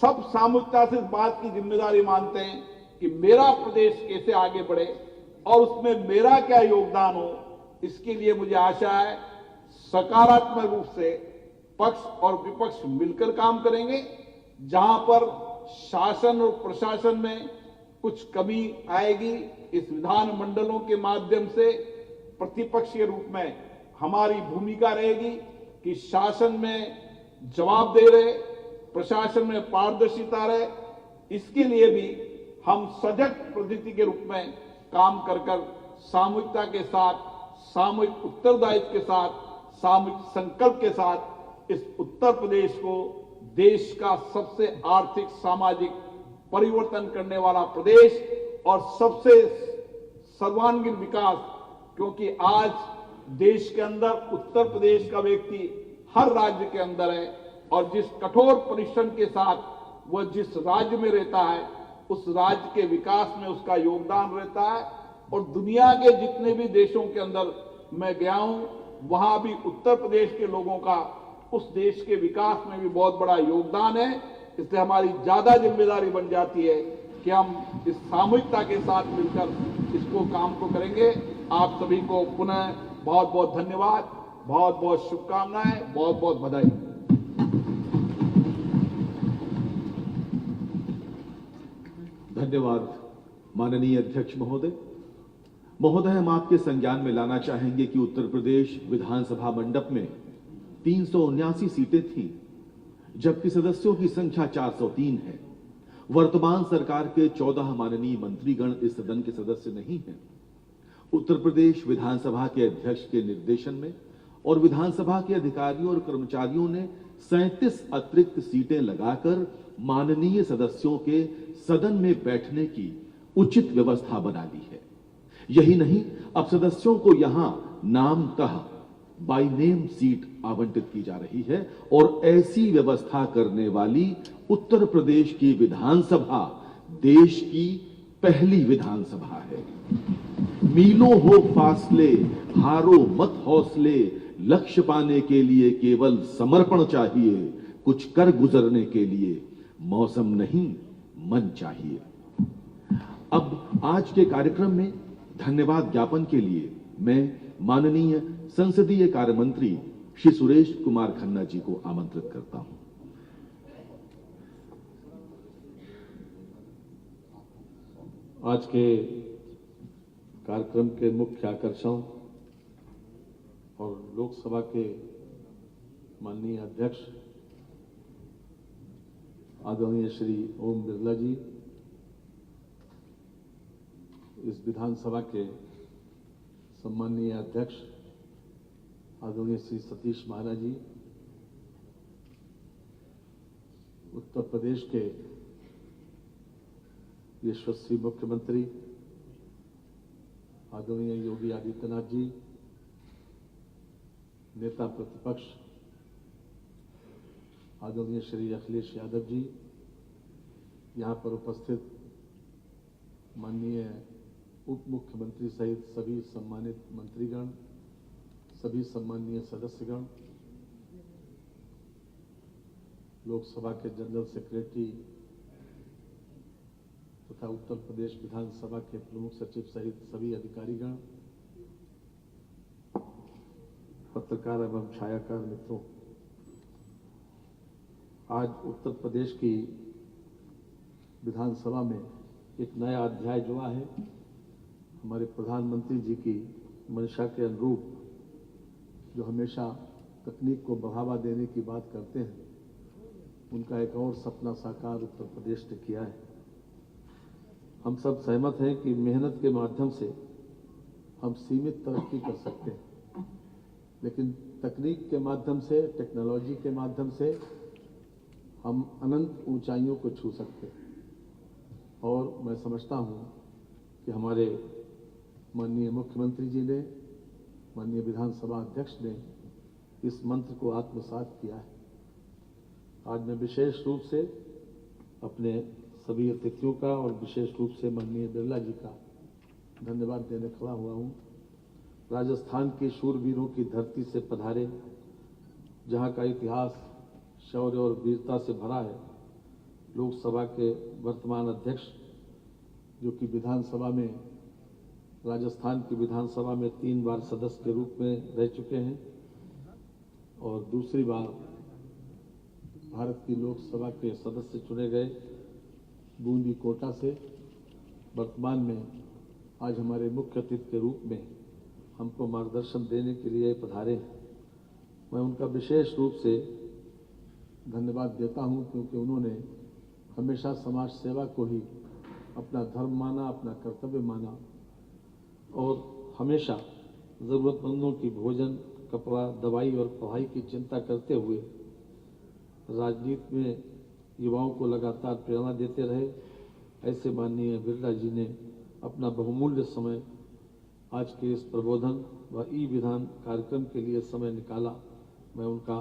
सब सामूहिकता से इस बात की जिम्मेदारी मानते हैं कि मेरा प्रदेश कैसे आगे बढ़े और उसमें मेरा क्या योगदान हो, इसके लिए मुझे आशा है सकारात्मक रूप से पक्ष और विपक्ष मिलकर काम करेंगे। जहां पर शासन और प्रशासन में कुछ कमी आएगी, इस विधान मंडलों के माध्यम से प्रतिपक्ष के रूप में हमारी भूमिका रहेगी कि शासन में जवाब दे रहे, प्रशासन में पारदर्शिता रहे। इसके लिए भी हम सजग प्रतिनिधि के रूप में काम कर सामूहिकता के साथ, सामूहिक उत्तरदायित्व के साथ, सामूहिक संकल्प के साथ इस उत्तर प्रदेश को देश का सबसे आर्थिक सामाजिक परिवर्तन करने वाला प्रदेश और सबसे सर्वांगीण विकास, क्योंकि आज देश के अंदर उत्तर प्रदेश का व्यक्ति हर राज्य के अंदर है और जिस कठोर परिश्रम के साथ वह जिस राज्य में रहता है उस राज्य के विकास में उसका योगदान रहता है। और दुनिया के जितने भी देशों के अंदर मैं गया हूं वहां भी उत्तर प्रदेश के लोगों का उस देश के विकास में भी बहुत बड़ा योगदान है। इसलिए हमारी ज्यादा जिम्मेदारी बन जाती है कि हम इस सामूहिकता के साथ मिलकर इसको काम को करेंगे। आप सभी को पुनः बहुत बहुत धन्यवाद, बहुत बहुत शुभकामनाएं, बहुत बहुत बधाई। धन्यवाद माननीय अध्यक्ष महोदय। महोदय, हम आपके संज्ञान में लाना चाहेंगे कि उत्तर प्रदेश विधानसभा मंडप में 379 सीटें थीं, जबकि सदस्यों की संख्या 403 है। वर्तमान सरकार के 14 माननीय मंत्रीगण इस सदन के सदस्य नहीं हैं। उत्तर प्रदेश विधानसभा के अध्यक्ष के निर्देशन में और विधानसभा के अधिकारियों और कर्मचारियों ने 37 अतिरिक्त सीटें लगाकर माननीय सदस्यों के सदन में बैठने की उचित व्यवस्था बना ली है। यही नहीं, अब सदस्यों को यहां नामतः बाय नेम सीट आवंटित की जा रही है और ऐसी व्यवस्था करने वाली उत्तर प्रदेश की विधानसभा देश की पहली विधानसभा है। मीलों हो फासले, हारो मत हौसले, लक्ष्य पाने के लिए केवल समर्पण चाहिए, कुछ कर गुजरने के लिए मौसम नहीं मन चाहिए। अब आज के कार्यक्रम में धन्यवाद ज्ञापन के लिए मैं माननीय संसदीय कार्य मंत्री श्री सुरेश कुमार खन्ना जी को आमंत्रित करता हूं। आज के कार्यक्रम के मुख्य आकर्षण और लोकसभा के माननीय अध्यक्ष आदरणीय श्री ओम बिरला जी, इस विधानसभा के सम्माननीय अध्यक्ष आदरणीय श्री सतीश महाना जी, उत्तर प्रदेश के यशस्वी मुख्यमंत्री आदरणीय योगी आदित्यनाथ जी, नेता प्रतिपक्ष आदरणीय श्री अखिलेश यादव जी, यहाँ पर उपस्थित माननीय उप मुख्यमंत्री सहित सभी सम्मानित मंत्रीगण, सभी सम्माननीय सदस्यगण, लोकसभा के जनरल सेक्रेटरी तथा उत्तर प्रदेश विधानसभा के प्रमुख सचिव सहित सभी अधिकारीगण, पत्रकार एवं छायाकार मित्रों, आज उत्तर प्रदेश की विधानसभा में एक नया अध्याय जुड़ा है। हमारे प्रधानमंत्री जी की मंशा के अनुरूप, जो हमेशा तकनीक को बढ़ावा देने की बात करते हैं, उनका एक और सपना साकार उत्तर प्रदेश ने किया है। हम सब सहमत हैं कि मेहनत के माध्यम से हम सीमित तरक्की कर सकते हैं, लेकिन तकनीक के माध्यम से, टेक्नोलॉजी के माध्यम से हम अनंत ऊंचाइयों को छू सकते हैं। और मैं समझता हूं कि हमारे माननीय मुख्यमंत्री जी ने, माननीय विधानसभा अध्यक्ष ने इस मंत्र को आत्मसात किया है। आज मैं विशेष रूप से अपने सभी अतिथियों का और विशेष रूप से माननीय बिरला जी का धन्यवाद देने खड़ा हुआ हूं। राजस्थान के शूरवीरों की धरती से पधारे, जहां का इतिहास शौर्य और वीरता से भरा है, लोकसभा के वर्तमान अध्यक्ष जो कि विधानसभा में, राजस्थान की विधानसभा में 3 बार सदस्य के रूप में रह चुके हैं और दूसरी बार भारत की लोकसभा के सदस्य चुने गए बूंदी कोटा से। वर्तमान में आज हमारे मुख्य अतिथि के रूप में हमको मार्गदर्शन देने के लिए पधारे। मैं उनका विशेष रूप से धन्यवाद देता हूं, क्योंकि उन्होंने हमेशा समाज सेवा को ही अपना धर्म माना, अपना कर्तव्य माना और हमेशा ज़रूरतमंदों की भोजन, कपड़ा, दवाई और पढ़ाई की चिंता करते हुए राजनीति में युवाओं को लगातार प्रेरणा देते रहे। ऐसे माननीय बिरला जी ने अपना बहुमूल्य समय आज के इस प्रबोधन व ई विधान कार्यक्रम के लिए समय निकाला। मैं उनका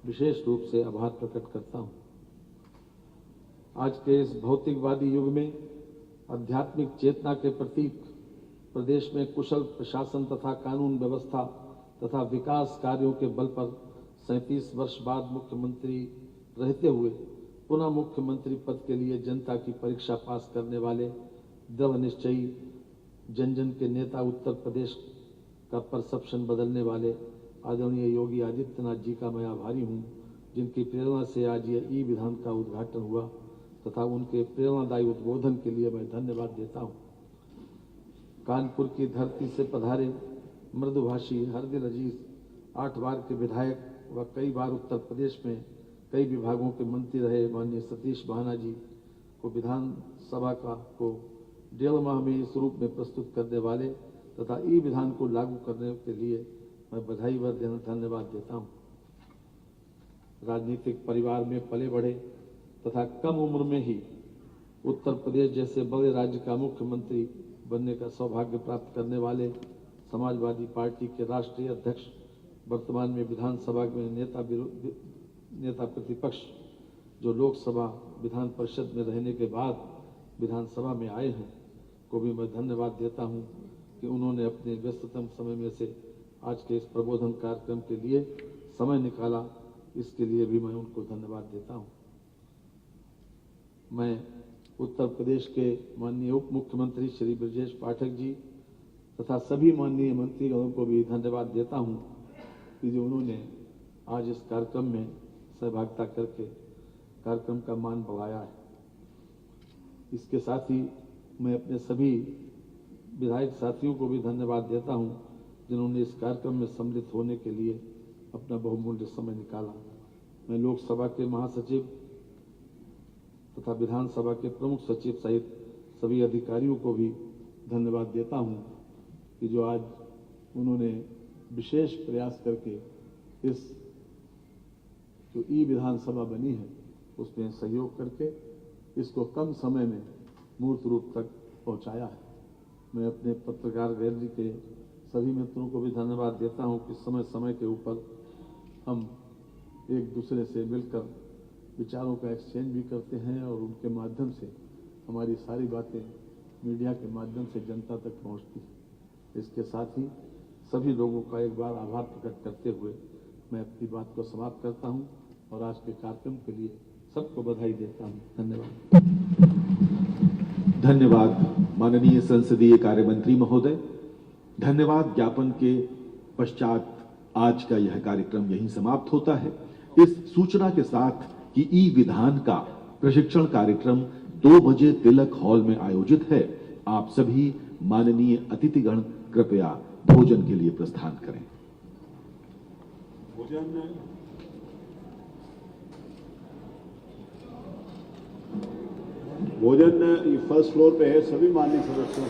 विशेष रूप से आभार प्रकट करता हूं। आज के इस भौतिकवादी युग में आध्यात्मिक चेतना के प्रतीक प्रदेश में कुशल प्रशासन तथा कानून व्यवस्था तथा विकास कार्यों के बल पर 37 वर्ष बाद मुख्यमंत्री रहते हुए पुनः मुख्यमंत्री पद के लिए जनता की परीक्षा पास करने वाले दृढ़ निश्चयी जन जन के नेता, उत्तर प्रदेश का परसेप्शन बदलने वाले आदरणीय योगी आदित्यनाथ जी का मैं आभारी हूं, जिनकी प्रेरणा से आज ये ई विधान का उद्घाटन हुआ तथा उनके प्रेरणादायी उद्बोधन के लिए मैं धन्यवाद देता हूं। कानपुर की धरती से पधारे मृदुभाषी, हरदिल अजीज, 8 बार के विधायक व कई बार उत्तर प्रदेश में कई विभागों के मंत्री रहे माननीय सतीश महाना जी को विधानसभा को 1.5 माह में इस रूप में प्रस्तुत करने वाले तथा ई विधान को लागू करने के लिए मैं बधाई व धन्यवाद देता हूं। राजनीतिक परिवार में पले बढ़े तथा कम उम्र में ही उत्तर प्रदेश जैसे बड़े राज्य का मुख्यमंत्री बनने का सौभाग्य प्राप्त करने वाले समाजवादी पार्टी के राष्ट्रीय अध्यक्ष, वर्तमान में विधानसभा में नेता प्रतिपक्ष, जो लोकसभा विधान परिषद में रहने के बाद विधानसभा में आए हैं, को भी मैं धन्यवाद देता हूं कि उन्होंने अपने व्यस्ततम समय में से आज के इस प्रबोधन कार्यक्रम के लिए समय निकाला। इसके लिए भी मैं उनको धन्यवाद देता हूं। मैं उत्तर प्रदेश के माननीय उप मुख्यमंत्री श्री ब्रजेश पाठक जी तथा सभी माननीय मंत्रीगणों को भी धन्यवाद देता हूं कि जो उन्होंने आज इस कार्यक्रम में सहभागिता करके कार्यक्रम का मान बढ़ाया है। इसके साथ ही मैं अपने सभी विधायक साथियों को भी धन्यवाद देता हूं, जिन्होंने इस कार्यक्रम में सम्मिलित होने के लिए अपना बहुमूल्य समय निकाला। मैं लोकसभा के महासचिव तथा विधानसभा के प्रमुख सचिव सहित सभी अधिकारियों को भी धन्यवाद देता हूं कि जो आज उन्होंने विशेष प्रयास करके इस जो ई विधानसभा बनी है उसमें सहयोग करके इसको कम समय में मूर्त रूप तक पहुंचाया है। मैं अपने पत्रकार गैलरी के सभी मित्रों को भी धन्यवाद देता हूं कि समय समय के ऊपर हम एक दूसरे से मिलकर विचारों का एक्सचेंज भी करते हैं और उनके माध्यम से हमारी सारी बातें मीडिया के माध्यम से जनता तक पहुंचती है। इसके साथ ही सभी लोगों का एक बार आभार प्रकट करते हुए मैं अपनी बात को समाप्त करता हूं और आज के कार्यक्रम के लिए सबको बधाई देता हूं। धन्यवाद। धन्यवाद माननीय संसदीय कार्य मंत्री महोदय। धन्यवाद ज्ञापन के पश्चात आज का यह कार्यक्रम यहीं समाप्त होता है, इस सूचना के साथ कि ई विधान का प्रशिक्षण कार्यक्रम 2 बजे तिलक हॉल में आयोजित है। आप सभी माननीय अतिथिगण कृपया भोजन के लिए प्रस्थान करें। भोजन फर्स्ट फ्लोर पे है, सभी माननीय सदस्यों